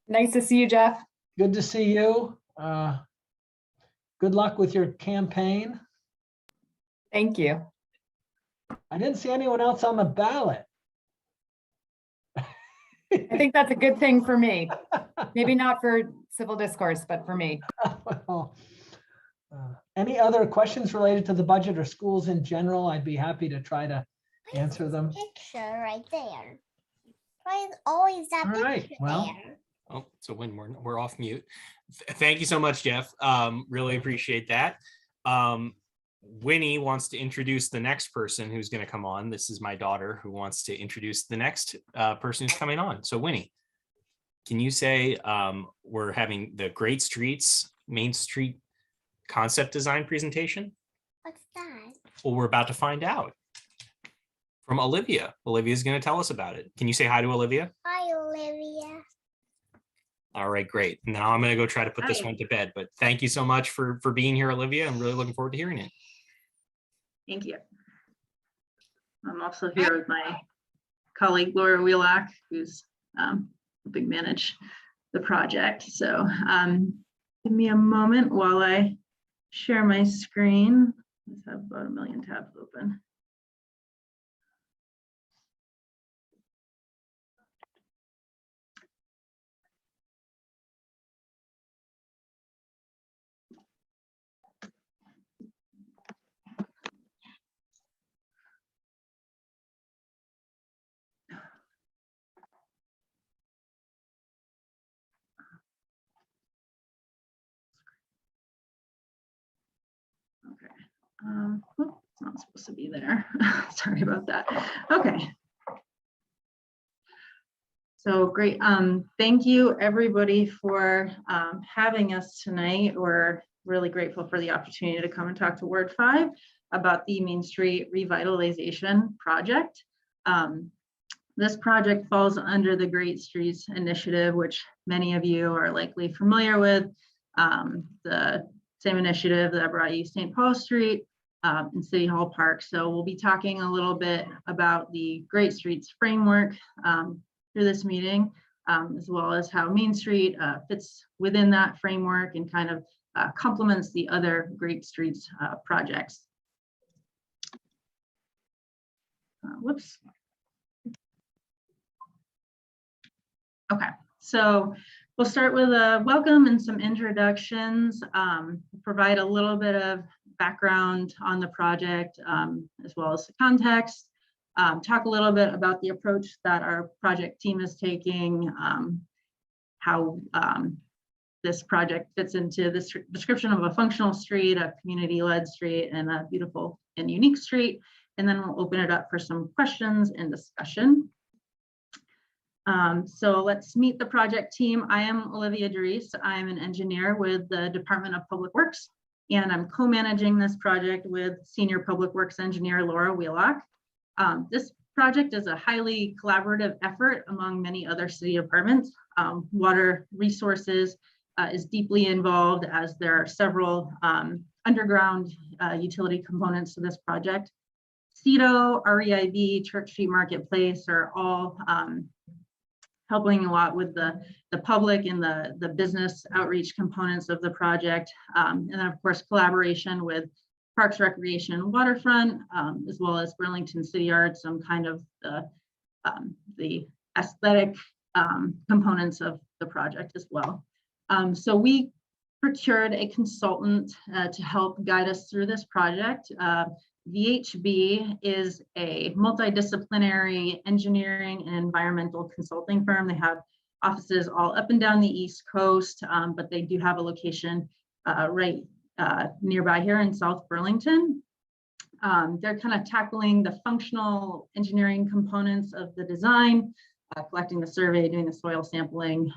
K: Nice to see you, Jeff.
J: Good to see you. Good luck with your campaign.
K: Thank you.
J: I didn't see anyone else on the ballot.
K: I think that's a good thing for me. Maybe not for civil discourse, but for me.
J: Well, any other questions related to the budget or schools in general? I'd be happy to try to answer them.
I: Picture right there. Why is always that
J: All
I: picture
J: right, well.
I: there?
A: Oh, so when we're off mute. Thank you so much, Jeff. Really appreciate that. Winnie wants to introduce the next person who's going to come on. This is my daughter who wants to introduce the next person who's coming on. So Winnie, can you say we're having the Great Streets Main Street concept design presentation?
I: What's that?
A: Well, we're about to find out from Olivia. Olivia's going to tell us about it. Can you say hi to Olivia?
I: Hi, Olivia.
A: All right, great. Now I'm going to go try to put this one to bed, but thank you so much for being here, Olivia. I'm really looking forward to hearing it.
L: Thank you. I'm also here with my colleague Laura Wheelock, who's helping manage the project. So give me a moment while I share my screen. Let's have about 1 million tabs open. It's not supposed to be there. Sorry about that. Okay. So great. Thank you everybody for having us tonight. We're really grateful for the opportunity to come and talk to Ward 5 about the Main Street Revitalization Project. This project falls under the Great Streets Initiative, which many of you are likely familiar with. The same initiative that brought you St. Paul Street and City Hall Park. So we'll be talking a little bit about the Great Streets framework through this meeting, as well as how Main Street fits within that framework and kind of complements the other Great Streets projects. Whoops. Okay, so we'll start with a welcome and some introductions, provide a little bit of background on the project, as well as the context, talk a little bit about the approach that our project team is taking, how this project fits into this description of a functional street, a community-led street, and a beautiful and unique street. And then we'll open it up for some questions and discussion. So let's meet the project team. I am Olivia Dries. I'm an engineer with the Department of Public Works, and I'm co-managing this project with Senior Public Works Engineer Laura Wheelock. This project is a highly collaborative effort among many other city departments. Water Resources is deeply involved, as there are several underground utility components to this project. CEDO, REIB, Church Street Marketplace are all helping a lot with the public and the business outreach components of the project. And then of course, collaboration with Parks, Recreation, and Waterfront, as well as Burlington City Arts, some kind of the aesthetic components of the project as well. So we procured a consultant to help guide us through this project. VHB is a multidisciplinary engineering and environmental consulting firm. They have offices all up and down the East Coast, but they do have a location right nearby here in South Burlington. They're kind of tackling the functional engineering components of the design, collecting the survey, doing the soil sampling,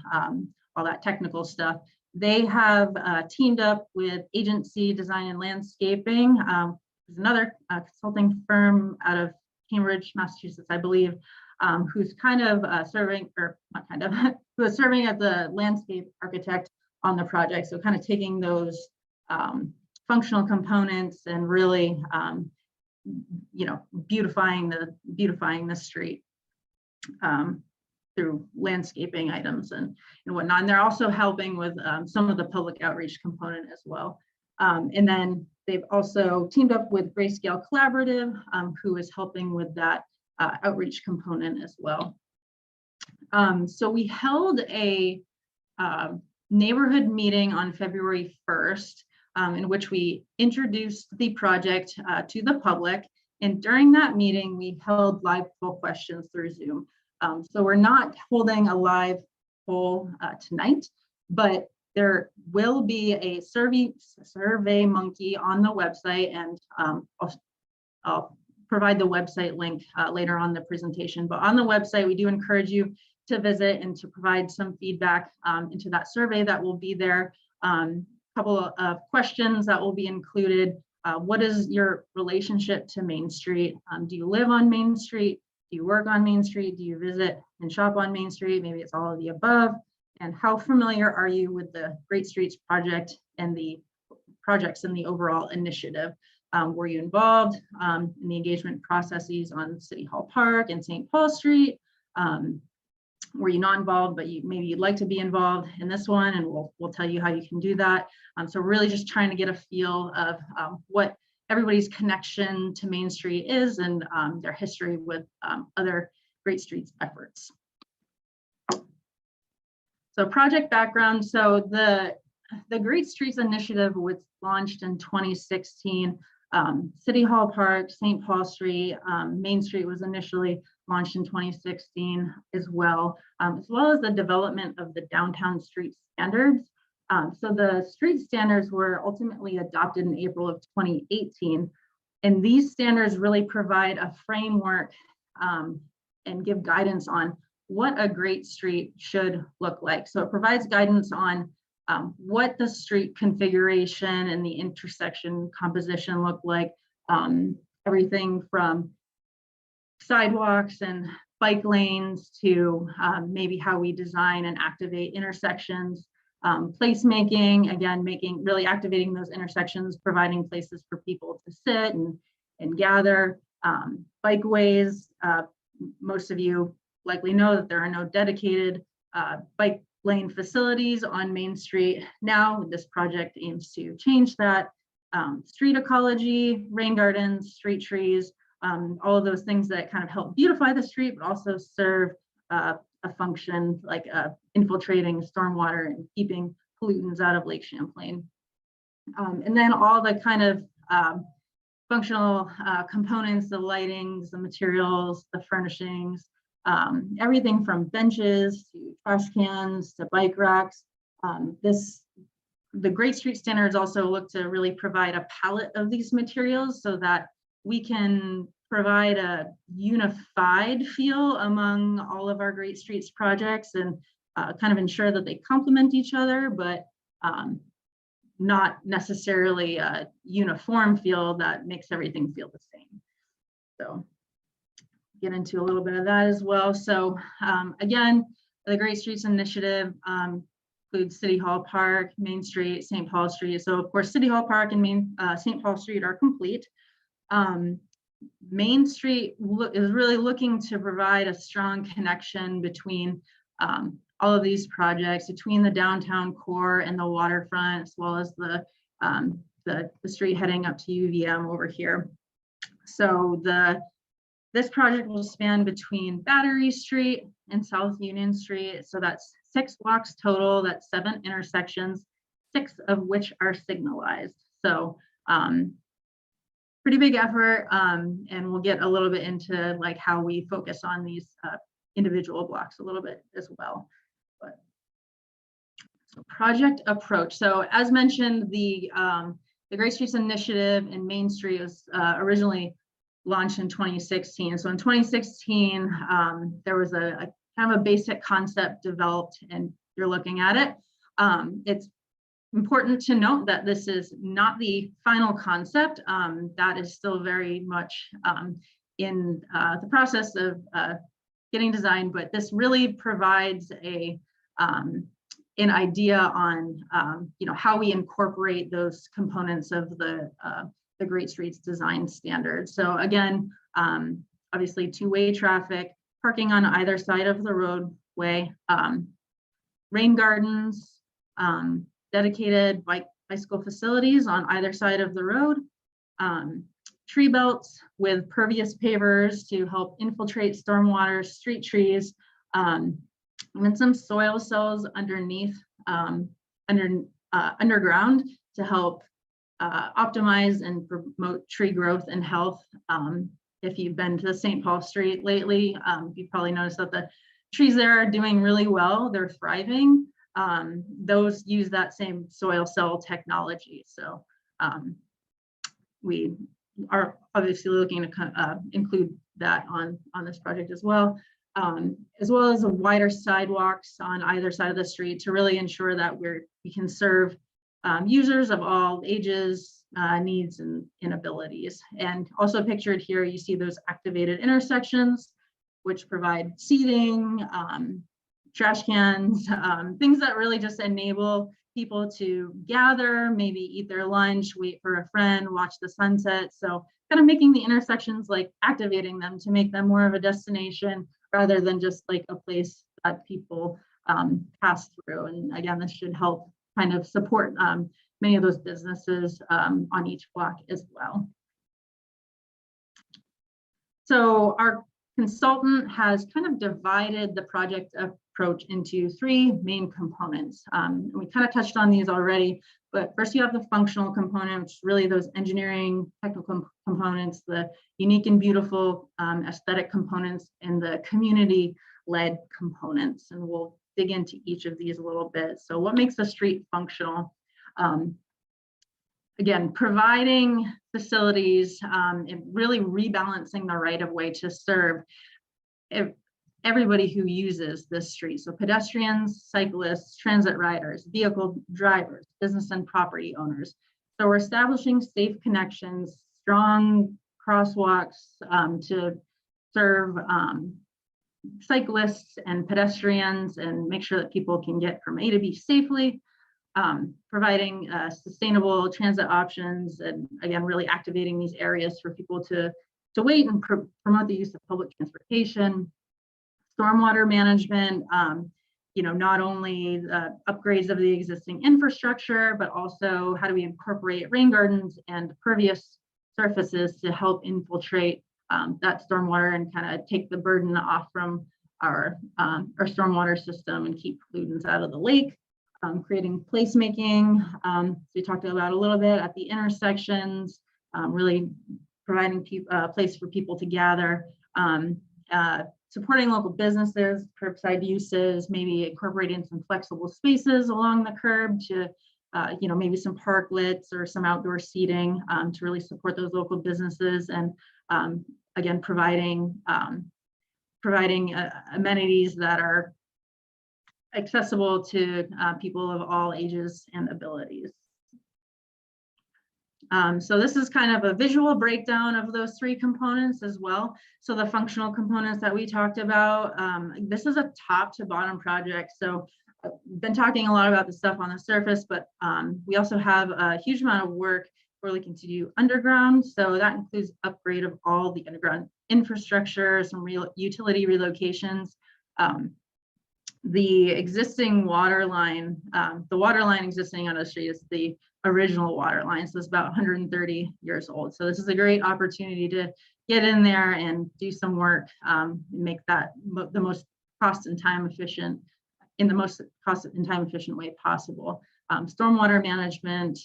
L: all that technical stuff. They have teamed up with Agency Design and Landscaping, is another consulting firm out of Cambridge, Massachusetts, I believe, who's kind of serving, or not kind of, who is serving as the landscape architect on the project. So kind of taking those functional components and really, you know, beautifying the street through landscaping items and whatnot. And they're also helping with some of the public outreach component as well. And then they've also teamed up with Grayscale Collaborative, who is helping with that outreach component as well. So we held a neighborhood meeting on February 1st, in which we introduced the project to the public. And during that meeting, we held live poll questions through Zoom. So we're not holding a live poll tonight, but there will be a survey monkey on the website, and I'll provide the website link later on the presentation. But on the website, we do encourage you to visit and to provide some feedback into that survey that will be there. Couple of questions that will be included. What is your relationship to Main Street? Do you live on Main Street? Do you work on Main Street? Do you visit and shop on Main Street? Maybe it's all of the above. And how familiar are you with the Great Streets project and the projects in the overall initiative? Were you involved in the engagement processes on City Hall Park and St. Paul Street? Were you not involved, but maybe you'd like to be involved in this one, and we'll tell you how you can do that. So really just trying to get a feel of what everybody's connection to Main Street is, and their history with other Great Streets efforts. So project background. So the Great Streets Initiative was launched in 2016. City Hall Park, St. Paul Street, Main Street was initially launched in 2016 as well as the development of the downtown street standards. So the street standards were ultimately adopted in April of 2018. And these standards really provide a framework and give guidance on what a great street should look like. So it provides guidance on what the street configuration and the intersection composition look like. Everything from sidewalks and bike lanes to maybe how we design and activate intersections, placemaking, again, really activating those intersections, providing places for people to sit and gather, bikeways. Most of you likely know that there are no dedicated bike lane facilities on Main Street now. This project aims to change that. Street ecology, rain gardens, street trees, all of those things that kind of help beautify the street, but also serve a function like infiltrating stormwater and keeping pollutants out of Lake Champlain. And then all the kind of functional components, the lightings, the materials, the furnishings, everything from benches to trash cans to bike racks, The Great Street Standards also look to really provide a palette of these materials so that we can provide a unified feel among all of our Great Streets projects and kind of ensure that they complement each other, but not necessarily a uniform feel that makes everything feel the same. So get into a little bit of that as well. So again, the Great Streets Initiative includes City Hall Park, Main Street, St. Paul Street. So of course, City Hall Park and St. Paul Street are complete. Main Street is really looking to provide a strong connection between all of these projects, between the downtown core and the waterfront, as well as the street heading up to UVM over here. So this project will span between Battery Street and South Union Street. So that's 6 blocks total, that's 7 intersections, 6 of which are signalized. So pretty big effort, and we'll get a little bit into like how we focus on these individual blocks a little bit as well. But so project approach. So as mentioned, the Great Streets Initiative in Main Street was originally launched in 2016. So in 2016, there was a kind of a basic concept developed, and you're looking at it. It's important to note that this is not the final concept. That is still very much in the process of getting designed, but this really provides an idea on how we incorporate those components of the Great Streets design standards. So again, obviously two-way traffic, parking on either side of the roadway, rain gardens, dedicated bicycle facilities on either side of the road, tree belts with pervious pavers to help infiltrate stormwater, street trees, and then some soil cells underneath, underground to help optimize and promote tree growth and health. If you've been to the St. Paul Street lately, you've probably noticed that the trees there are doing really well. They're thriving. Those use that same soil cell technology. So we are obviously looking to include that on this project as well as wider sidewalks on either side of the street to really ensure that we can serve users of all ages, needs, and abilities. And also pictured here, you see those activated intersections, which provide seating, trash cans, things that really just enable people to gather, maybe eat their lunch, wait for a friend, watch the sunset. So kind of making the intersections, like activating them to make them more of a destination rather than just like a place that people pass through. And again, this should help kind of support many of those businesses on each block as well. So our consultant has kind of divided the project approach into 3 main components. We kind of touched on these already, but first you have the functional component, which is really those engineering technical components, the unique and beautiful aesthetic components, and the community-led components. And we'll dig into each of these a little bit. So what makes a street functional? Again, providing facilities and really rebalancing the right of way to serve everybody who uses this street. So pedestrians, cyclists, transit riders, vehicle drivers, business and property owners. So we're establishing safe connections, strong crosswalks to serve cyclists and pedestrians and make sure that people can get from A to B safely. Providing sustainable transit options, and again, really activating these areas for people to wait and promote the use of public transportation. Stormwater management, not only upgrades of the existing infrastructure, but also how do we incorporate rain gardens and pervious surfaces to help infiltrate that stormwater and kind of take the burden off from our stormwater system and keep pollutants out of the lake. Creating placemaking, we talked about a little bit at the intersections, really providing a place for people to gather. supporting local businesses, curbside uses, maybe incorporating some flexible spaces along the curb to, maybe some parklets or some outdoor seating to really support those local businesses. And again, providing amenities that are accessible to people of all ages and abilities. So this is kind of a visual breakdown of those three components as well. So the functional components that we talked about, this is a top to bottom project. So I've been talking a lot about the stuff on the surface, but we also have a huge amount of work we're looking to do underground. So that includes upgrade of all the underground infrastructure, some real utility relocations. The existing water line, the water line existing on the street is the original water line. So it's about 130 years old. So this is a great opportunity to get in there and do some work, make that the most cost and time efficient, in the most cost and time efficient way possible. Stormwater management,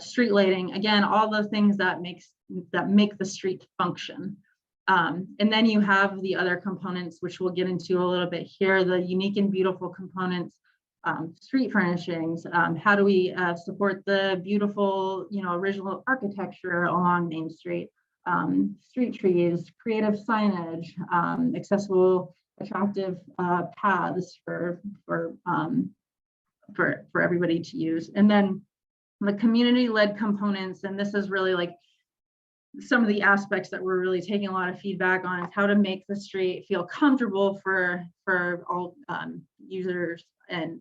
L: street lighting, again, all the things that make the street function. And then you have the other components, which we'll get into a little bit here, the unique and beautiful components, street furnishings. How do we support the beautiful, original architecture along Main Street? Street trees, creative signage, accessible, attractive paths for everybody to use. And then the community-led components, and this is really like some of the aspects that we're really taking a lot of feedback on, is how to make the street feel comfortable for all users and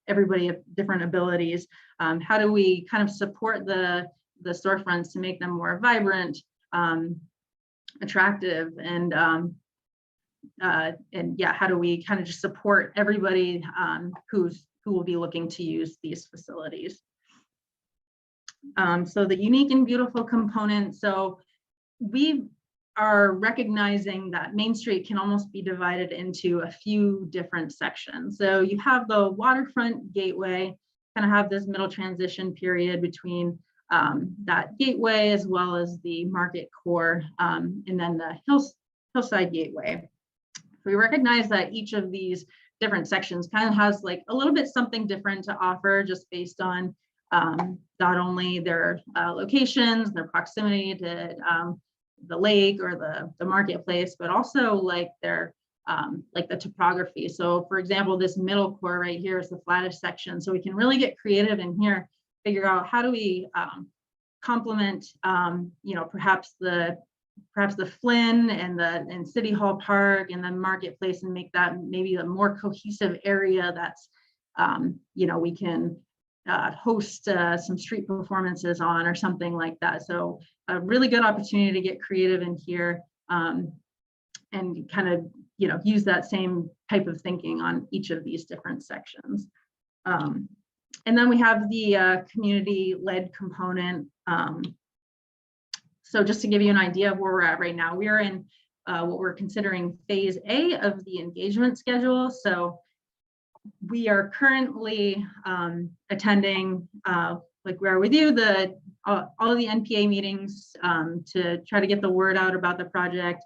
L: everybody of different abilities. How do we kind of support the storefronts to make them more vibrant, attractive, and how do we kind of just support everybody who will be looking to use these facilities. So the unique and beautiful component. So we are recognizing that Main Street can almost be divided into a few different sections. So you have the waterfront gateway, kind of have this middle transition period between that gateway as well as the market core, and then the hillside gateway. We recognize that each of these different sections kind of has like a little bit something different to offer, just based on not only their locations, their proximity to the lake or the marketplace, but also like their like the topography. So for example, this middle core right here is the flattest section. So we can really get creative in here, figure out how do we complement perhaps the Flynn and City Hall Park and the marketplace, and make that maybe a more cohesive area that's we can host some street performances on or something like that. So a really good opportunity to get creative in here and kind of use that same type of thinking on each of these different sections. And then we have the community-led component. So just to give you an idea of where we're at right now, we are in what we're considering phase A of the engagement schedule. So we are currently attending, like we are with you, all of the NPA meetings to try to get the word out about the project,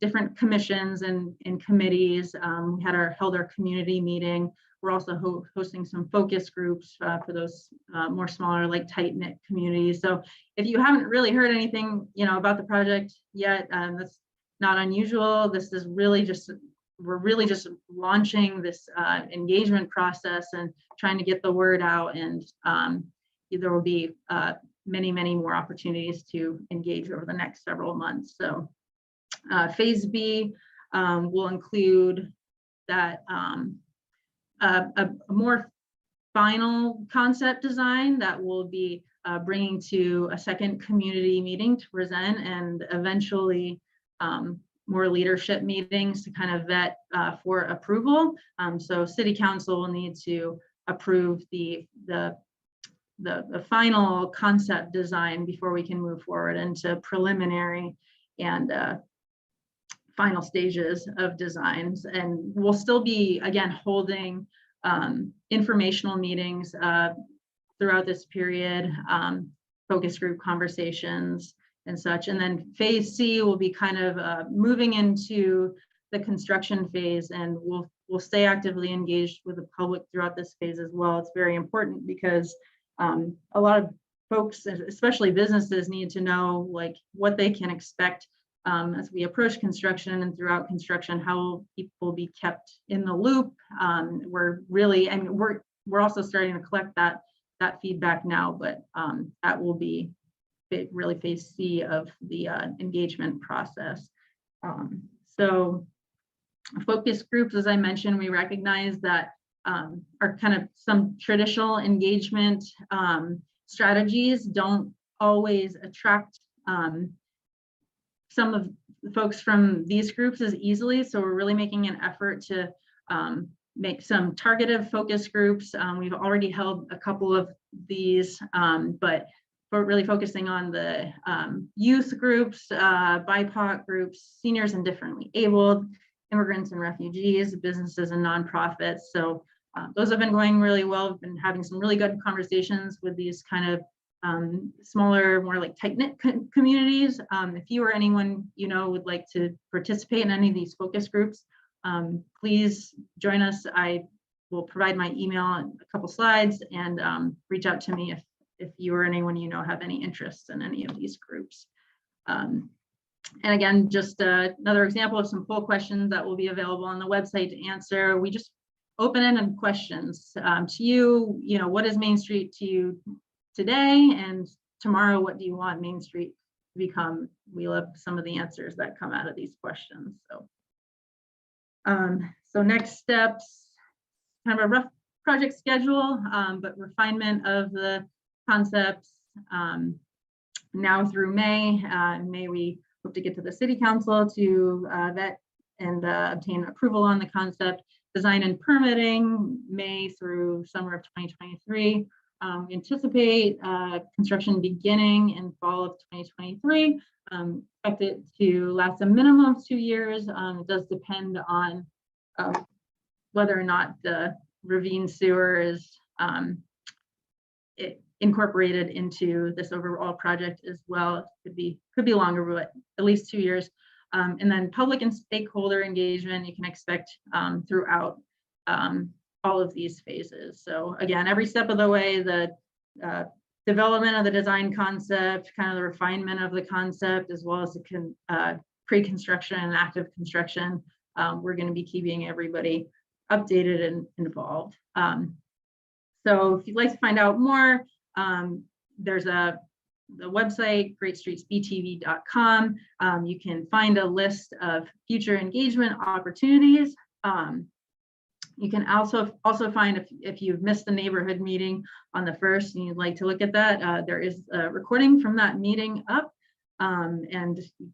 L: different commissions and committees. We held our community meeting. We're also hosting some focus groups for those more smaller, like tight-knit communities. So if you haven't really heard anything, about the project yet, that's not unusual. This is really we're really just launching this engagement process and trying to get the word out. And there will be many, many more opportunities to engage over the next several months. So phase B will include that a more final concept design that will be bringing to a second community meeting to present, and eventually more leadership meetings to kind of vet for approval. So City Council will need to approve the final concept design before we can move forward into preliminary and final stages of designs. And we'll still be, again, holding informational meetings throughout this period, focus group conversations and such. And then phase C will be kind of moving into the construction phase, and we'll stay actively engaged with the public throughout this phase as well. It's very important because a lot of folks, especially businesses, need to know like what they can expect as we approach construction and throughout construction, how people will be kept in the loop. We're really, and we're also starting to collect that feedback now, but that will be really phase C of the engagement process. So focus groups, as I mentioned, we recognize that are kind of some traditional engagement strategies don't always attract some of the folks from these groups as easily. So we're really making an effort to make some targeted focus groups. We've already held a couple of these, but we're really focusing on the youth groups, BIPOC groups, seniors and differently abled, immigrants and refugees, businesses and nonprofits. So those have been going really well. We've been having some really good conversations with these kind of smaller, more like tight-knit communities. If you or anyone you know would like to participate in any of these focus groups, please join us. I will provide my email in a couple slides, and reach out to me if you or anyone you know have any interest in any of these groups. And again, just another example of some poll questions that will be available on the website to answer. We just open-ended questions to you. You know, what is Main Street to you today, and tomorrow, what do you want Main Street to become? We love some of the answers that come out of these questions. So next steps, kind of a rough project schedule, but refinement of the concepts now through May. May we hope to get to the City Council to vet and obtain approval on the concept. Design and permitting, May through summer of 2023. We anticipate construction beginning in fall of 2023. Expect it to last a minimum of 2 years. It does depend on whether or not the ravine sewer is incorporated into this overall project as well. It could be longer, but at least 2 years. And then public and stakeholder engagement you can expect throughout all of these phases. So again, every step of the way, the development of the design concept, kind of the refinement of the concept, as well as the pre-construction and active construction, we're going to be keeping everybody updated and involved. So if you'd like to find out more, there's the website, greatstreetsbtv.com. You can find a list of future engagement opportunities. You can also find, if you've missed the neighborhood meeting on the 1st and you'd like to look at that, there is a recording from that meeting up, and you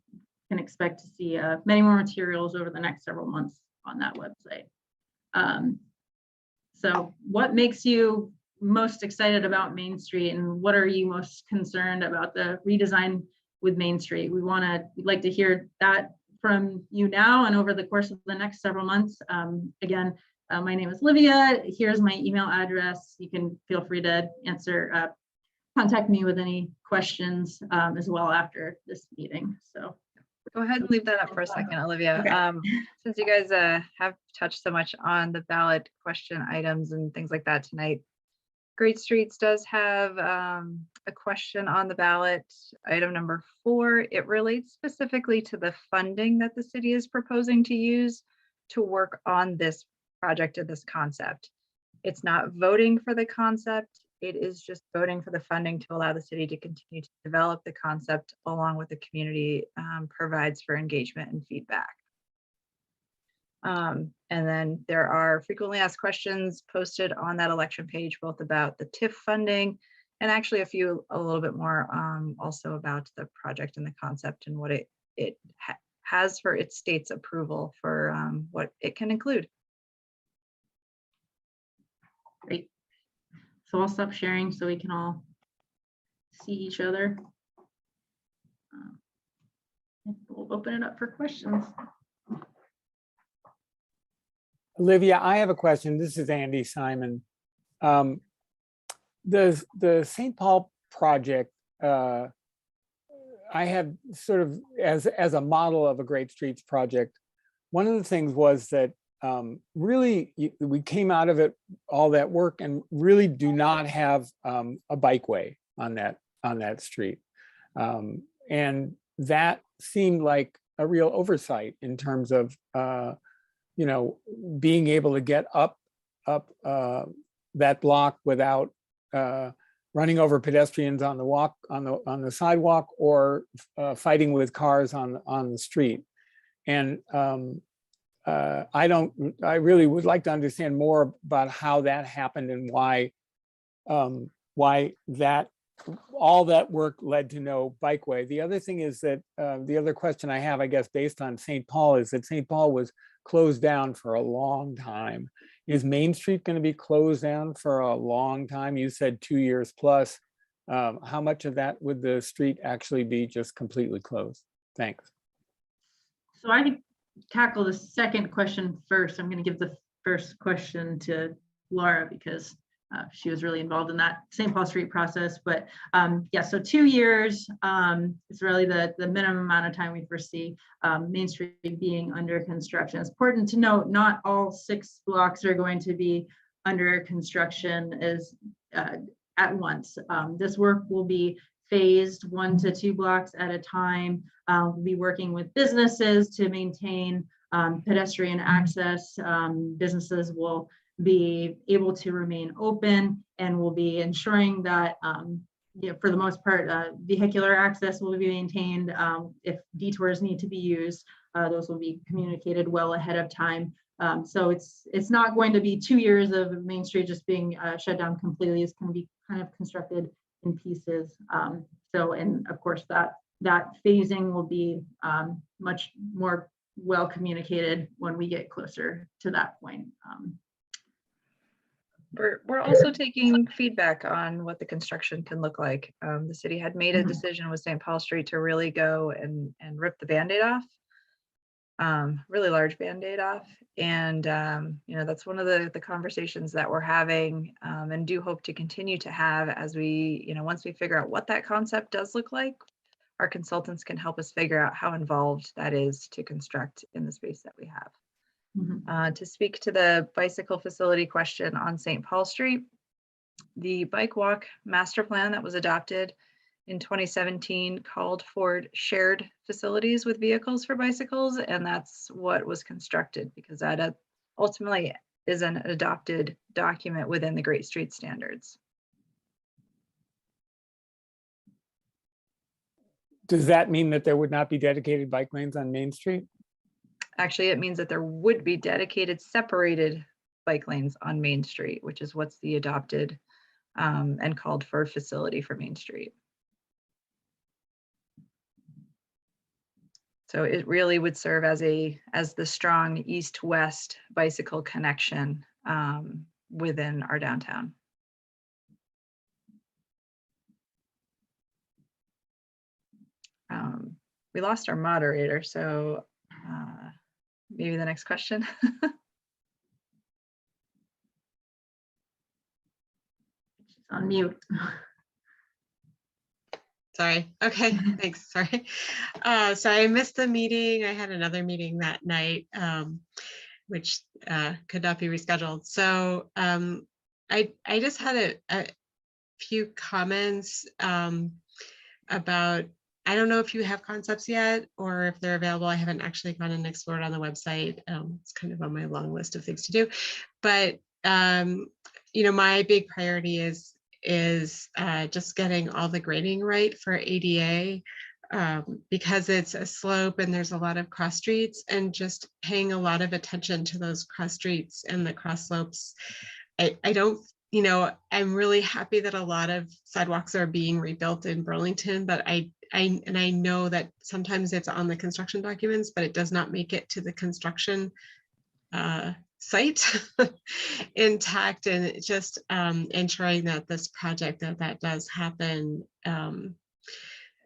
L: can expect to see many more materials over the next several months on that website. So what makes you most excited about Main Street, and what are you most concerned about the redesign with Main Street? We'd like to hear that from you now and over the course of the next several months. Again, my name is Livia. Here's my email address. You can feel free to contact me with any questions as well after this meeting. So
M: go ahead and leave that up for a second, Olivia.
L: Okay.
M: Since you guys have touched so much on the ballot question items and things like that tonight, Great Streets does have a question on the ballot, item number 4. It relates specifically to the funding that the city is proposing to use to work on this project of this concept. It's not voting for the concept. It is just voting for the funding to allow the city to continue to develop the concept along with the community provides for engagement and feedback. And then there are frequently asked questions posted on that election page, both about the TIF funding and actually a little bit more also about the project and the concept and what it has for its state's approval for what it can include.
L: great. So I'll stop sharing so we can all see each other. We'll open it up for questions.
C: Olivia, I have a question. This is Andy Simon. The St. Paul project, I have sort of as a model of a Great Streets project, one of the things was that really we came out of it, all that work, and really do not have a bikeway on that street. And that seemed like a real oversight in terms of, you know, being able to get up that block without running over pedestrians on the sidewalk, or fighting with cars on the street. And I really would like to understand more about how that happened and why that all that work led to no bikeway. The other thing is that the other question I have, I guess, based on St. Paul, is that St. Paul was closed down for a long time. Is Main Street going to be closed down for a long time? You said 2 years plus. How much of that would the street actually be just completely closed? Thanks.
L: So I can tackle the second question first. I'm going to give the first question to Laura because she was really involved in that St. Paul Street process. But yeah, so 2 years is really the minimum amount of time we foresee Main Street being under construction. It's important to note not all 6 blocks are going to be under construction at once. This work will be phased 1 to 2 blocks at a time. We'll be working with businesses to maintain pedestrian access. Businesses will be able to remain open, and we'll be ensuring that, you know, for the most part, vehicular access will be maintained. If detours need to be used, those will be communicated well ahead of time. So it's not going to be 2 years of Main Street just being shut down completely. It's going to be kind of constructed in pieces. So, and of course that phasing will be much more well communicated when we get closer to that point.
M: We're also taking feedback on what the construction can look like. The city had made a decision with St. Paul Street to really go and rip the Band-Aid off, really large Band-Aid off. And, you know, that's one of the conversations that we're having, and do hope to continue to have as we, you know, once we figure out what that concept does look like, our consultants can help us figure out how involved that is to construct in the space that we have. To speak to the bicycle facility question on St. Paul Street, the bike walk master plan that was adopted in 2017 called for shared facilities with vehicles for bicycles, and that's what was constructed because that ultimately is an adopted document within the Great Street Standards.
C: Does that mean that there would not be dedicated bike lanes on Main Street?
M: Actually, it means that there would be dedicated, separated bike lanes on Main Street, which is what's the adopted and called for facility for Main Street. So it really would serve as the strong east-west bicycle connection within our downtown. We lost our moderator, so maybe the next question.
L: She's on mute.
E: Sorry. Okay, thanks. Sorry. So I missed the meeting. I had another meeting that night, which could not be rescheduled. So I just had a few comments about, I don't know if you have concepts yet or if they're available. I haven't actually gone and explored on the website. It's kind of on my long list of things to do. But, you know, my big priority is just getting all the grading right for ADA because it's a slope and there's a lot of cross streets, and just paying a lot of attention to those cross streets and the cross slopes. I don't, you know, I'm really happy that a lot of sidewalks are being rebuilt in Burlington, but I know that sometimes it's on the construction documents, but it does not make it to the construction site intact, and just ensuring that this project that does happen,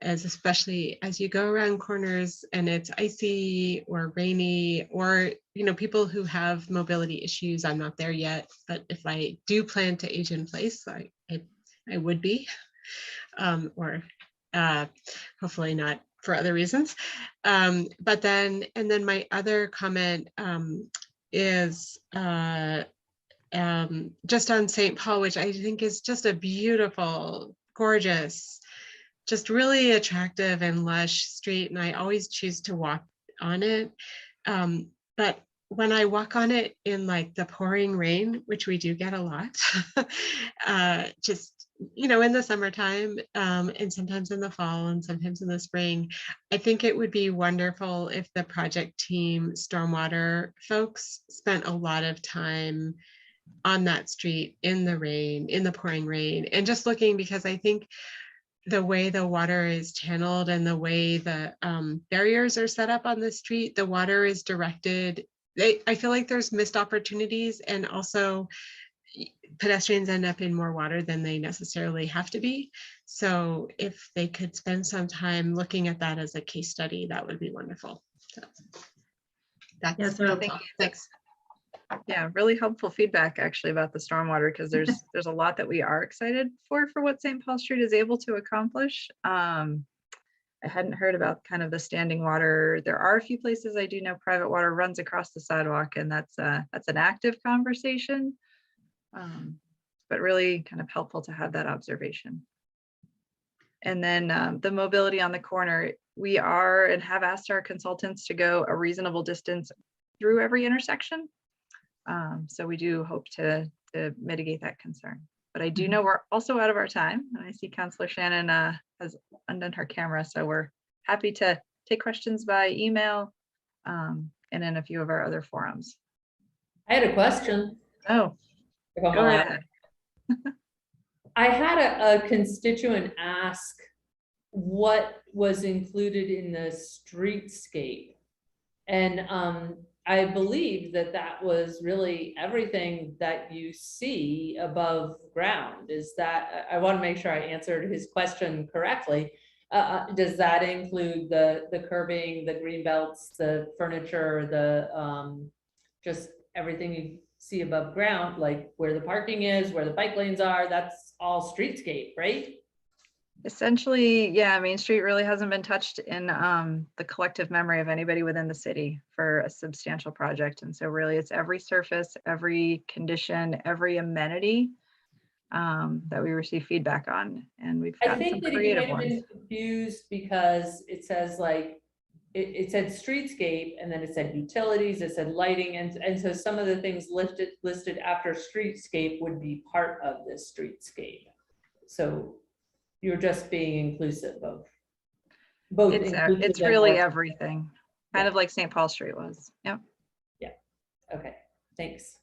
E: especially as you go around corners and it's icy or rainy, or, you know, people who have mobility issues. I'm not there yet, but if I do plan to age in place, I would be, or hopefully not for other reasons. But then my other comment is just on St. Paul, which I think is just a beautiful, gorgeous, just really attractive and lush street. And I always choose to walk on it. But when I walk on it in like the pouring rain, which we do get a lot, just, you know, in the summertime, and sometimes in the fall and sometimes in the spring, I think it would be wonderful if the project team, stormwater folks, spent a lot of time on that street in the rain, in the pouring rain, and just looking, because I think the way the water is channeled and the way the barriers are set up on the street, the water is directed. I feel like there's missed opportunities, and also pedestrians end up in more water than they necessarily have to be. So if they could spend some time looking at that as a case study, that would be wonderful. So that's thanks.
M: Yeah, really helpful feedback actually about the stormwater, because there's a lot that we are excited for what St. Paul Street is able to accomplish. I hadn't heard about kind of the standing water. There are a few places I do know private water runs across the sidewalk, and that's an active conversation, but really kind of helpful to have that observation. And then the mobility on the corner, we are and have asked our consultants to go a reasonable distance through every intersection. So we do hope to mitigate that concern. But I do know we're also out of our time. And I see Councillor Shannon has undone her camera. So we're happy to take questions by email and in a few of our other forums.
N: I had a question.
M: Oh,
N: go
M: ahead.
N: I had a constituent ask what was included in the streetscape. And I believe that was really everything that you see above ground. Is that, I want to make sure I answered his question correctly. Does that include the curbing, the green belts, the furniture, the just everything you see above ground, like where the parking is, where the bike lanes are? That's all streetscape, right?
M: Essentially, yeah, Main Street really hasn't been touched in the collective memory of anybody within the city for a substantial project. And so really it's every surface, every condition, every amenity that we receive feedback on. And we've got some creative ones. I think that he might have been confused because it says like, it said streetscape, and then it said utilities, it said lighting. And so some of the things listed after streetscape would be part of this streetscape. So you're just being inclusive of both. It's really everything, kind of like St. Paul Street was. Yep.
N: Yeah. Okay. Thanks.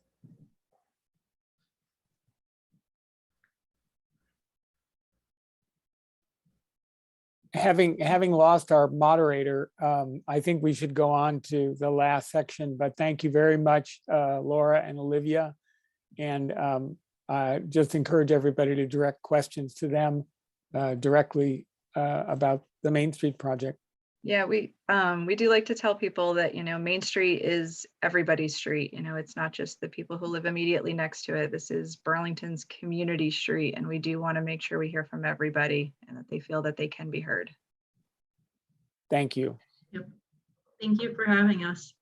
C: Having lost our moderator, I think we should go on to the last section, but thank you very much, Laura and Olivia. And just encourage everybody to direct questions to them directly about the Main Street project.
M: Yeah, we do like to tell people that, you know, Main Street is everybody's street. You know, it's not just the people who live immediately next to it. This is Burlington's community street, and we do want to make sure we hear from everybody and that they feel that they can be heard.
C: Thank you.
L: Yep. Thank you for having us.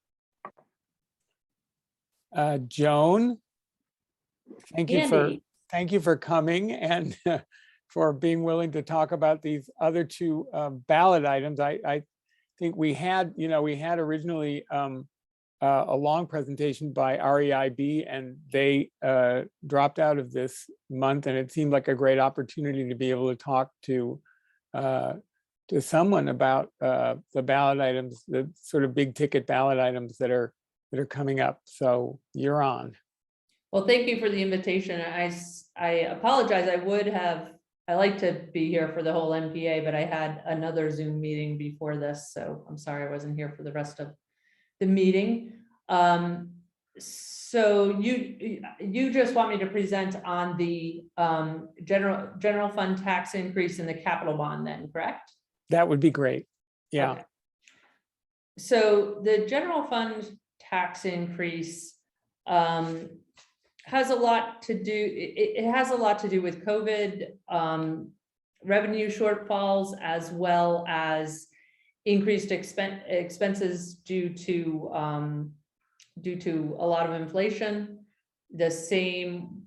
C: Joan, thank you for coming and for being willing to talk about these other two ballot items. I think we had originally a long presentation by REIB, and they dropped out of this month, and it seemed like a great opportunity to be able to talk to someone about the ballot items, the sort of big ticket ballot items that are coming up. So you're on.
N: Well, thank you for the invitation. I apologize. I like to be here for the whole NPA, but I had another Zoom meeting before this, so I'm sorry I wasn't here for the rest of the meeting. So you just want me to present on the general fund tax increase in the capital bond then, correct?
C: That would be great. Yeah.
N: Okay. So the general fund tax increase has a lot to do. It has a lot to do with COVID. revenue shortfalls as well as increased expenses due to a lot of inflation, the same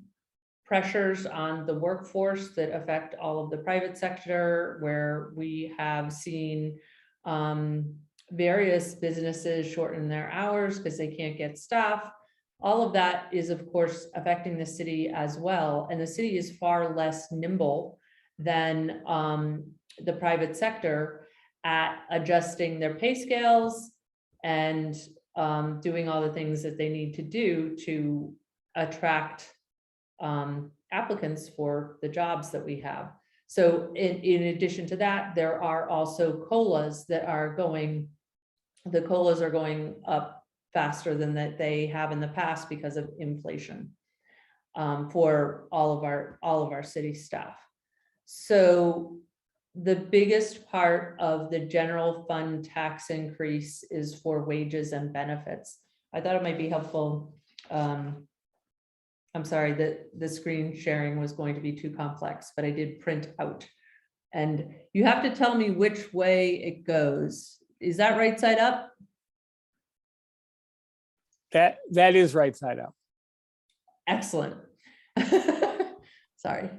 N: pressures on the workforce that affect all of the private sector, where we have seen various businesses shorten their hours because they can't get staff. All of that is, of course, affecting the city as well. And the city is far less nimble than the private sector at adjusting their pay scales and doing all the things that they need to do to attract applicants for the jobs that we have. So in addition to that, there are also COLAs that are going, the COLAs are going up faster than that they have in the past because of inflation for all of our city staff. So the biggest part of the general fund tax increase is for wages and benefits. I thought it might be helpful. I'm sorry that the screen sharing was going to be too complex, but I did print out. And you have to tell me which way it goes. Is that right side up?
C: That is right side up.
N: Excellent. Sorry.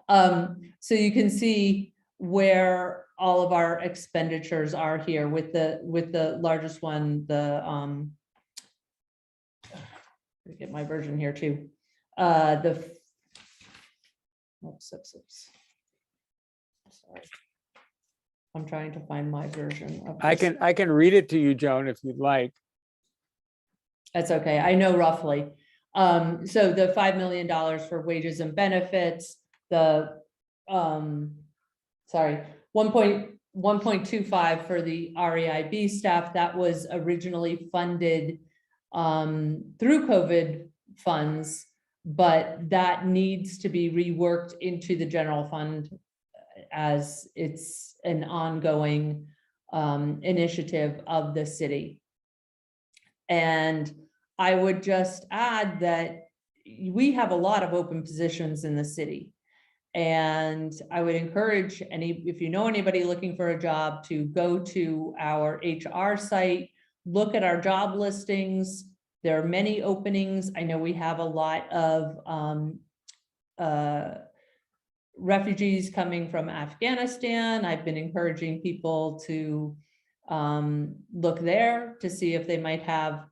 N: So you can see where all of our expenditures are here with the largest one, get my version here too. Oops. Sorry. I'm trying to find my version of this.
C: I can read it to you, Joan, if you'd like.
N: That's okay. I know roughly. So the $5 million for wages and benefits, the 1.25 for the REIB staff, that was originally funded through COVID funds, but that needs to be reworked into the general fund as it's an ongoing initiative of the city. And I would just add that we have a lot of open positions in the city. And I would encourage if you know anybody looking for a job, to go to our HR site, look at our job listings. There are many openings. I know we have a lot of refugees coming from Afghanistan. I've been encouraging people to look there to see if they might have,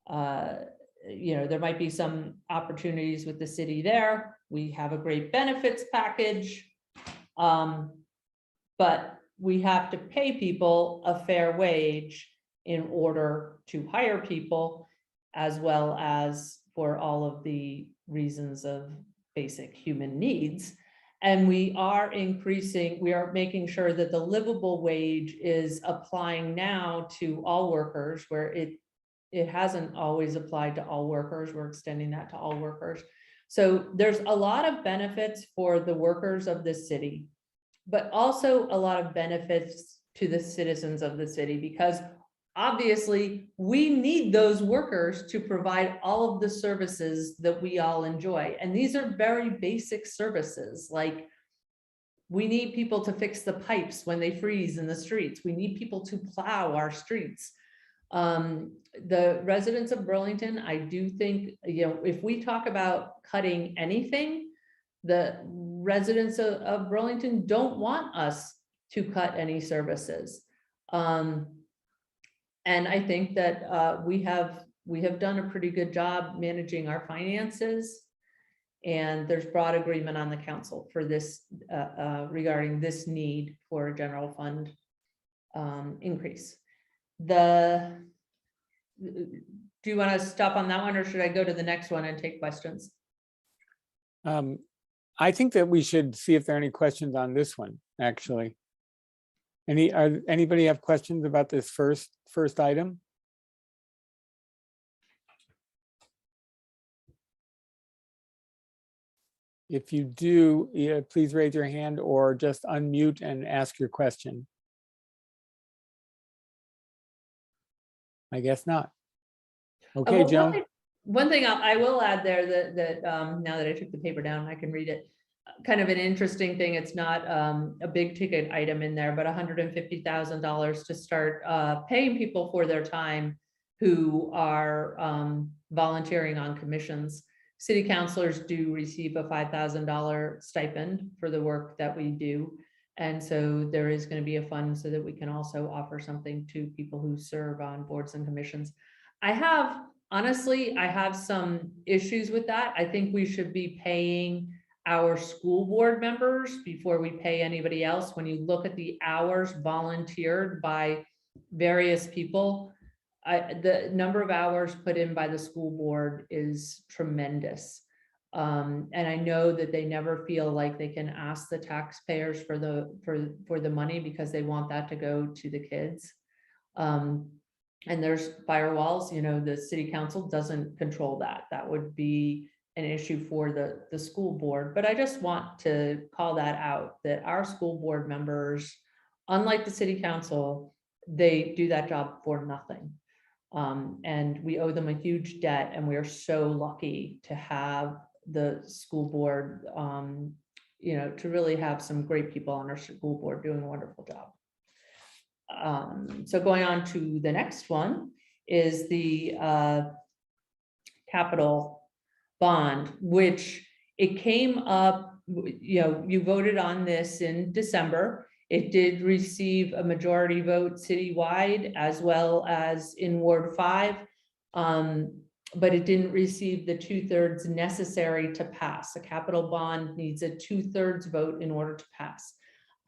N: there might be some opportunities with the city there. We have a great benefits package, but we have to pay people a fair wage in order to hire people, as well as for all of the reasons of basic human needs. And we are making sure that the livable wage is applying now to all workers, where it hasn't always applied to all workers. We're extending that to all workers. So there's a lot of benefits for the workers of the city, but also a lot of benefits to the citizens of the city, because obviously we need those workers to provide all of the services that we all enjoy. And these are very basic services, like we need people to fix the pipes when they freeze in the streets. We need people to plow our streets. The residents of Burlington, I do think, if we talk about cutting anything, the residents of Burlington don't want us to cut any services. And I think that we have done a pretty good job managing our finances, and there's broad agreement on the council for this regarding this need for a general fund increase. Do you want to stop on that one, or should I go to the next one and take questions?
C: I think that we should see if there are any questions on this one, actually. Anybody have questions about this first item? If you do, please raise your hand or just unmute and ask your question. I guess not. Okay,
N: Well,
C: Joan.
N: one thing I will add there that now that I took the paper down, I can read it. kind of an interesting thing. It's not a big ticket item in there, but $150,000 to start paying people for their time who are volunteering on commissions. City councilors do receive a $5,000 stipend for the work that we do. And so there is going to be a fund so that we can also offer something to people who serve on boards and commissions. Honestly, I have some issues with that. I think we should be paying our school board members before we pay anybody else. When you look at the hours volunteered by various people, the number of hours put in by the school board is tremendous. And I know that they never feel like they can ask the taxpayers for the money because they want that to go to the kids. And there's firewalls, you know, the city council doesn't control that. That would be an issue for the school board. But I just want to call that out, that our school board members, unlike the city council, they do that job for nothing. And we owe them a huge debt, and we are so lucky to have the school board, you know, to really have some great people on our school board doing a wonderful job. So going on to the next one is the capital bond, which it came up, you know, you voted on this in December. It did receive a majority vote citywide as well as in Ward 5, but it didn't receive the 2/3 necessary to pass. A capital bond needs a 2/3 vote in order to pass.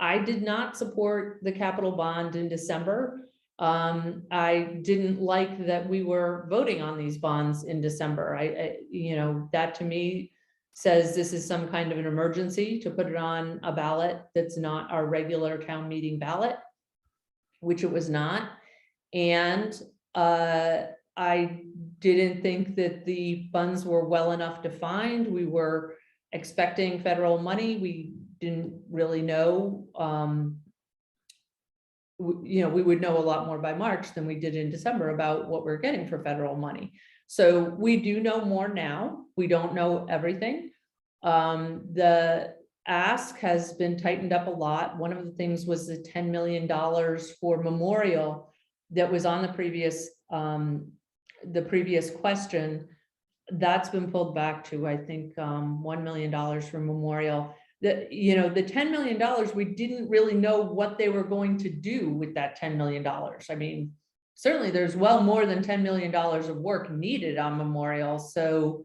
N: I did not support the capital bond in December. I didn't like that we were voting on these bonds in December. You know, that to me says this is some kind of an emergency to put it on a ballot that's not our regular town meeting ballot, which it was not. And I didn't think that the funds were well enough defined. We were expecting federal money. We didn't really know, you know, we would know a lot more by March than we did in December about what we're getting for federal money. So we do know more now. We don't know everything. The ask has been tightened up a lot. One of the things was the $10 million for memorial that was on the previous question. That's been pulled back to, I think, $1 million for memorial. You know, the $10 million, we didn't really know what they were going to do with that $10 million. I mean, certainly there's well more than $10 million of work needed on memorial. So,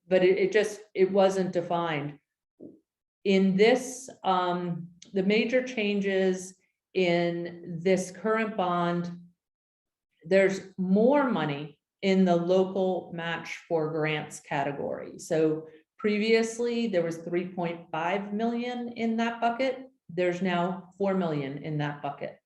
N: but it wasn't defined. In this, the major changes in this current bond, there's more money in the local match for grants category. So previously there was 3.5 million in that bucket. There's now 4 million in that bucket,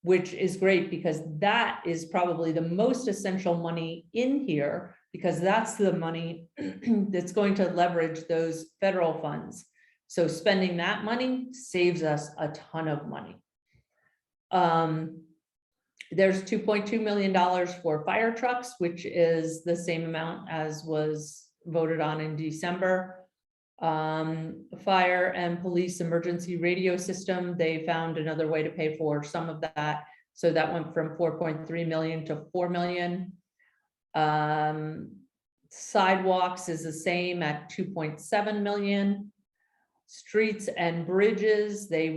N: which is great because that is probably the most essential money in here, because that's the money that's going to leverage those federal funds. So spending that money saves us a ton of money. There's $2.2 million for fire trucks, which is the same amount as was voted on in December. Fire and police emergency radio system, they found another way to pay for some of that. So that went from 4.3 million to 4 million. Sidewalks is the same at 2.7 million. Streets and bridges, they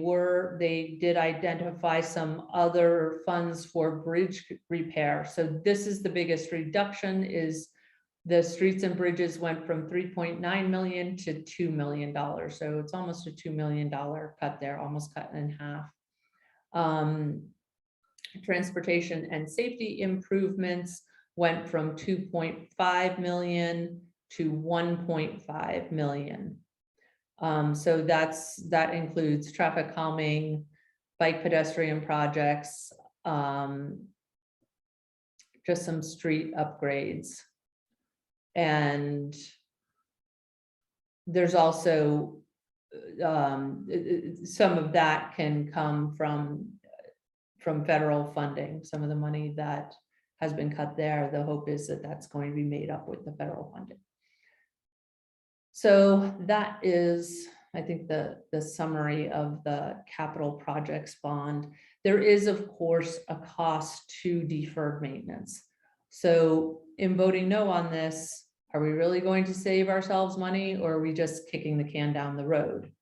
N: did identify some other funds for bridge repair. So this is the biggest reduction, is the streets and bridges went from 3.9 million to $2 million. So it's almost a $2 million cut there, almost cut in half. Transportation and safety improvements went from 2.5 million to 1.5 million. So that includes traffic calming, bike pedestrian projects, just some street upgrades. And there's also some of that can come from federal funding. Some of the money that has been cut there, the hope is that that's going to be made up with the federal funding. So that is, I think, the summary of the capital projects bond. There is, of course, a cost to deferred maintenance. So in voting no on this, are we really going to save ourselves money, or are we just kicking the can down the road?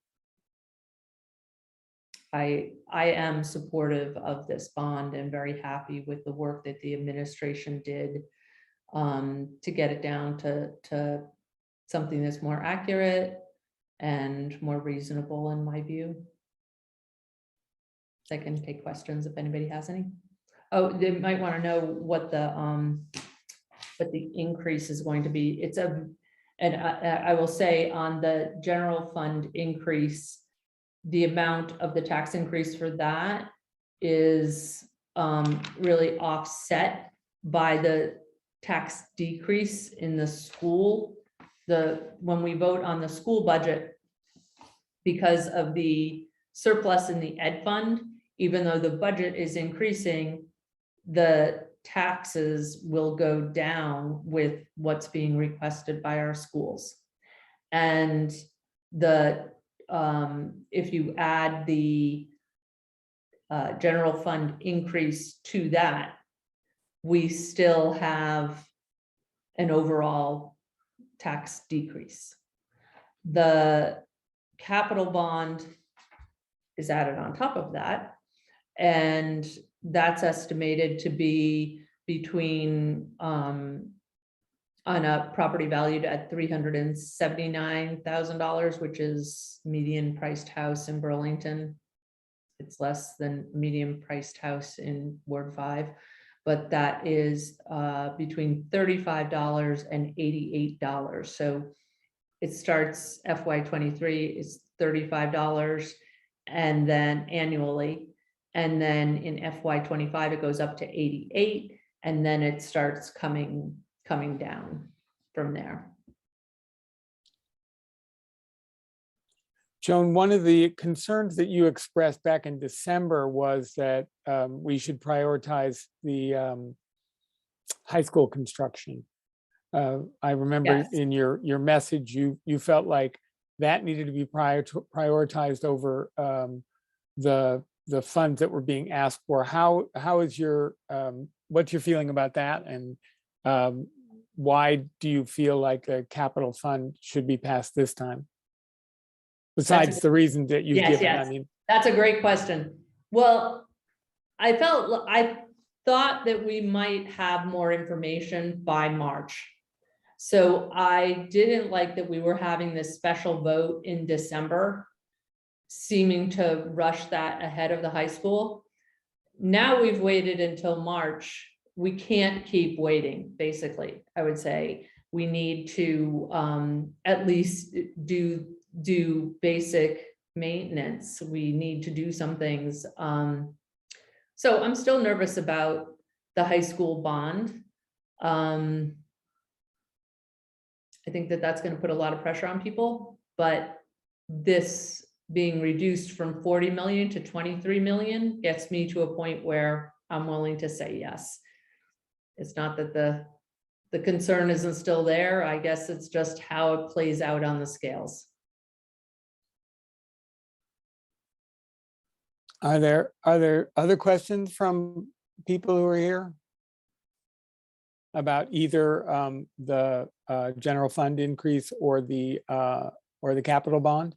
N: I am supportive of this bond and very happy with the work that the administration did to get it down to something that's more accurate and more reasonable in my view. I can take questions if anybody has any. Oh, they might want to know what the increase is going to be. And I will say on the general fund increase, the amount of the tax increase for that is really offset by the tax decrease in the school. When we vote on the school budget, because of the surplus in the ed fund, even though the budget is increasing, the taxes will go down with what's being requested by our schools. And if you add the general fund increase to that, we still have an overall tax decrease. The capital bond is added on top of that, and that's estimated to be between on a property valued at $379,000, which is median priced house in Burlington. It's less than median priced house in Ward 5, but that is between $35 and $88. So it starts FY23 is $35 and then annually, and then in FY25 it goes up to 88, and then it starts coming down from there.
C: Joan, one of the concerns that you expressed back in December was that we should prioritize the high school construction. I remember
N: Yes.
C: in your message, you felt like that needed to be prioritized over the funds that were being asked for. How is your what's your feeling about that, and why do you feel like the capital fund should be passed this time? Besides the reason that you've given,
N: Yes.
C: I mean,
N: That's a great question. Well, I thought that we might have more information by March. So I didn't like that we were having this special vote in December, seeming to rush that ahead of the high school. Now we've waited until March. We can't keep waiting, basically. I would say we need to at least do basic maintenance. We need to do some things. So I'm still nervous about the high school bond. I think that that's going to put a lot of pressure on people, but this being reduced from 40 million to 23 million gets me to a point where I'm willing to say yes. It's not that the concern isn't still there. I guess it's just how it plays out on the scales.
C: are there other questions from people who are here about either the general fund increase or the capital bond?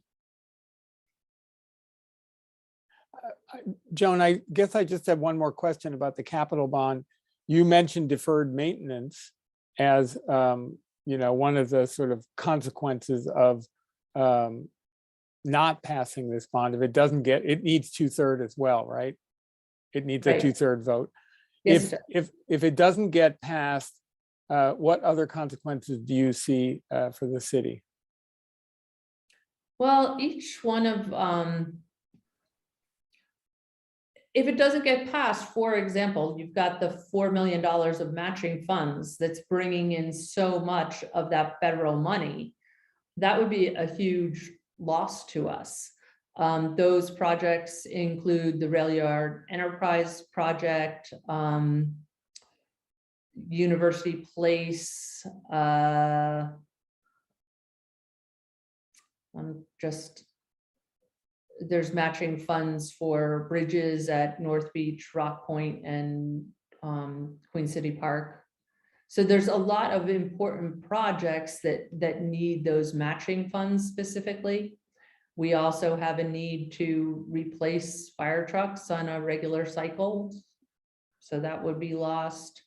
C: Joan, I guess I just have one more question about the capital bond. You mentioned deferred maintenance as one of the sort of consequences of not passing this bond. If it doesn't get, it needs 2/3 as well, right? It needs a
N: Right.
C: 2/3 vote.
N: Yes,
C: If it doesn't get passed, what other consequences do you see for the city?
N: well, each one of, if it doesn't get passed, for example, you've got the $4 million of matching funds that's bringing in so much of that federal money. That would be a huge loss to us. Those projects include the Rail Yard Enterprise Project, University Place, There's matching funds for bridges at North Beach, Rock Point, and Queen City Park. So there's a lot of important projects that need those matching funds specifically. We also have a need to replace fire trucks on a regular cycle, so that would be lost.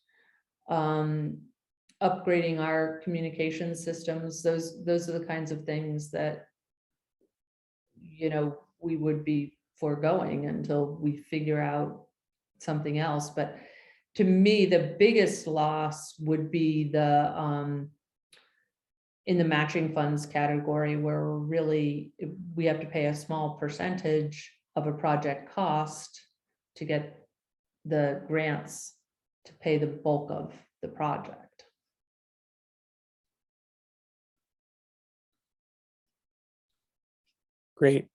N: Upgrading our communication systems, those are the kinds of things that, you know, we would be foregoing until we figure out something else. But to me, the biggest loss would be the in the matching funds category, where we have to pay a small percentage of a project cost to get the grants to pay the bulk of the project.
C: Great,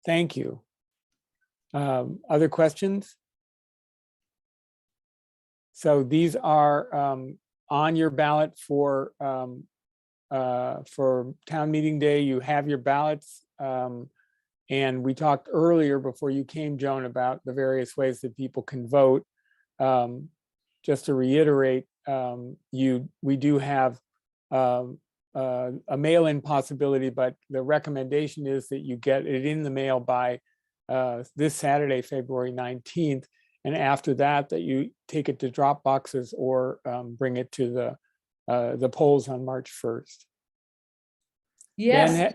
C: thank you. Other questions? So these are on your ballot for town meeting day. You have your ballots. And we talked earlier before you came, Joan, about the various ways that people can vote. Just to reiterate, we do have a mail-in possibility, but the recommendation is that you get it in the mail by this Saturday, February 19th. And after that, that you take it to drop boxes or bring it to the polls on March 1st.
N: Yes,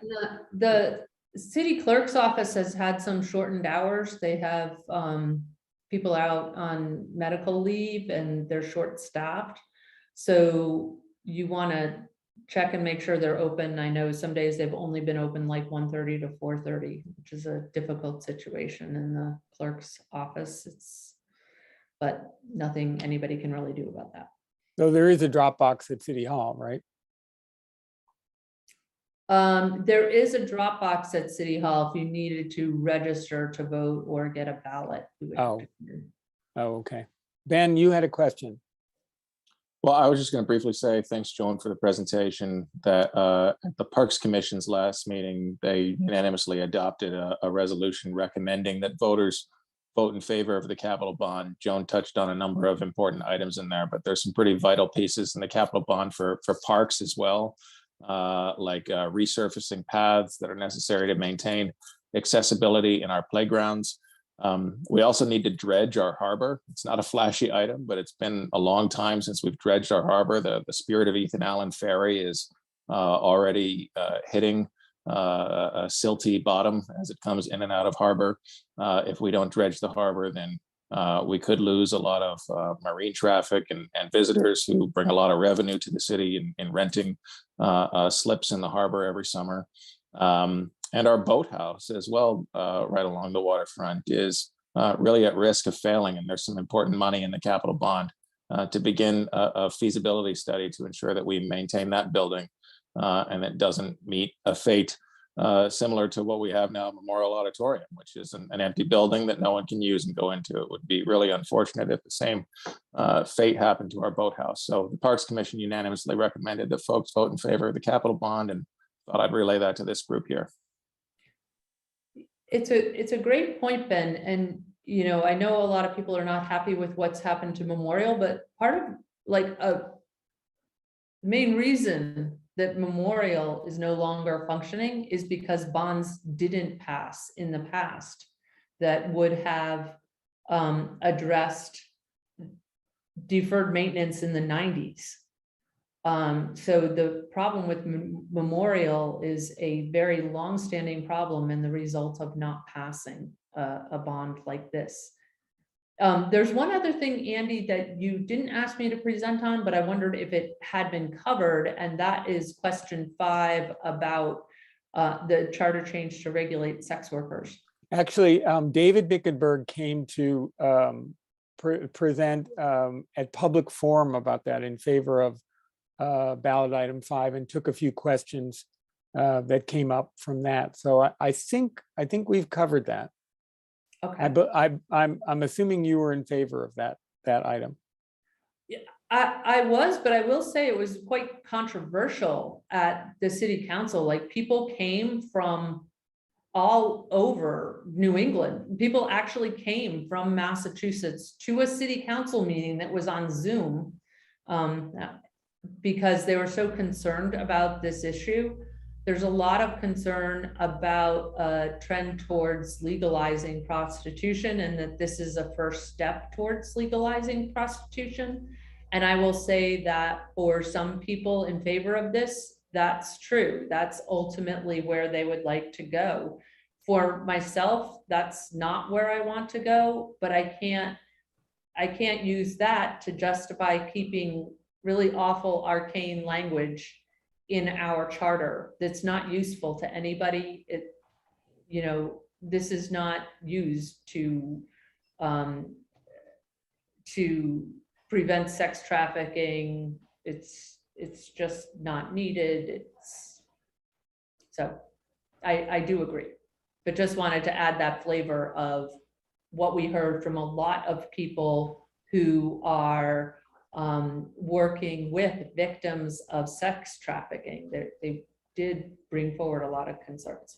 N: the city clerk's office has had some shortened hours. They have people out on medical leave and they're short-staffed. So you want to check and make sure they're open. I know some days they've only been open like 1:30 to 4:30, which is a difficult situation in the clerk's office. But nothing anybody can really do about that.
C: So there is a drop box at City Hall, right?
N: There is a drop box at City Hall if you needed to register to vote or get a ballot.
C: Oh, okay. Ben, you had a question.
F: Well, I was just going to briefly say thanks, Joan, for the presentation. That at the Parks Commission's last meeting, they unanimously adopted a resolution recommending that voters vote in favor of the capital bond. Joan touched on a number of important items in there, but there's some pretty vital pieces in the capital bond for parks as well, like resurfacing paths that are necessary to maintain accessibility in our playgrounds. We also need to dredge our harbor. It's not a flashy item, but it's been a long time since we've dredged our harbor. The Spirit of Ethan Allen Ferry is already hitting a silty bottom as it comes in and out of harbor. If we don't dredge the harbor, then we could lose a lot of marine traffic and visitors who bring a lot of revenue to the city in renting slips in the harbor every summer. And our boathouse as well, right along the waterfront, is really at risk of failing. And there's some important money in the capital bond to begin a feasibility study to ensure that we maintain that building and it doesn't meet a fate similar to what we have now at Memorial Auditorium, which is an empty building that no one can use and go into. It would be really unfortunate if the same fate happened to our boathouse. So the Parks Commission unanimously recommended that folks vote in favor of the capital bond, and thought I'd relay that to this group here.
N: It's a great point, Ben. And, you know, I know a lot of people are not happy with what's happened to Memorial, but part of the main reason that Memorial is no longer functioning is because bonds didn't pass in the past that would have addressed deferred maintenance in the 90s. So the problem with Memorial is a very long-standing problem and the result of not passing a bond like this. There's one other thing, Andy, that you didn't ask me to present on, but I wondered if it had been covered, and that is question 5 about the charter change to regulate sex workers.
C: Actually, David Bickenberg came to present at public forum about that in favor of ballot item 5, and took a few questions that came up from that. So I think we've covered that.
N: Okay.
C: I'm assuming you were in favor of that item.
N: Yeah, I was, but I will say it was quite controversial at the city council. Like, people came from all over New England. People actually came from Massachusetts to a city council meeting that was on Zoom, because they were so concerned about this issue. There's a lot of concern about a trend towards legalizing prostitution, and that this is a first step towards legalizing prostitution. And I will say that for some people in favor of this, that's true. That's ultimately where they would like to go. For myself, that's not where I want to go, but I can't use that to justify keeping really awful arcane language in our charter that's not useful to anybody. This is not used to prevent sex trafficking. It's just not needed. So I do agree, but just wanted to add that flavor of what we heard from a lot of people who are working with victims of sex trafficking. They did bring forward a lot of concerns.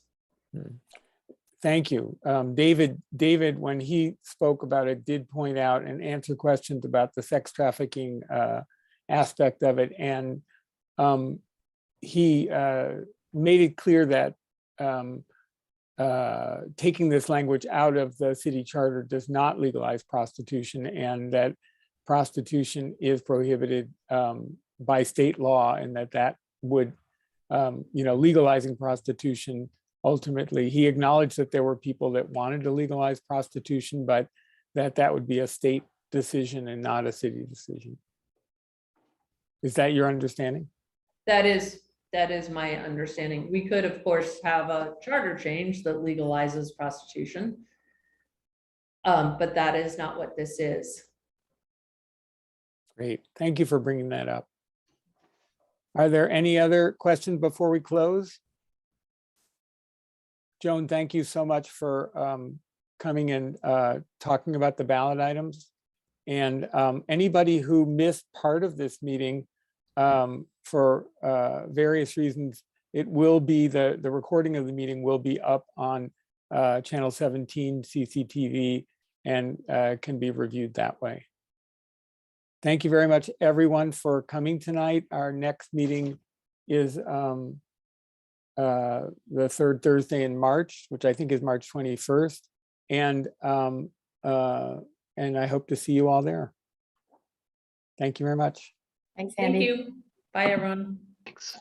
C: Thank you. David, when he spoke about it, did point out and answer questions about the sex trafficking aspect of it. And he made it clear that taking this language out of the city charter does not legalize prostitution, and that prostitution is prohibited by state law, and that would, legalizing prostitution. Ultimately, he acknowledged that there were people that wanted to legalize prostitution, but that would be a state decision and not a city decision. Is that your understanding?
N: That is my understanding. We could, of course, have a charter change that legalizes prostitution, but that is not what this is.
C: Great. Thank you for bringing that up. Are there any other questions before we close? Joan, thank you so much for coming and talking about the ballot items. And anybody who missed part of this meeting for various reasons, it will be, the recording of the meeting will be up on channel 17 CCTV and can be reviewed that way. Thank you very much, everyone, for coming tonight. Our next meeting is the third Thursday in March, which I think is March 21st. And I hope to see you all there. Thank you very much.
K: Thanks, Andy.
N: Thank you. Bye, everyone.
B: Thanks.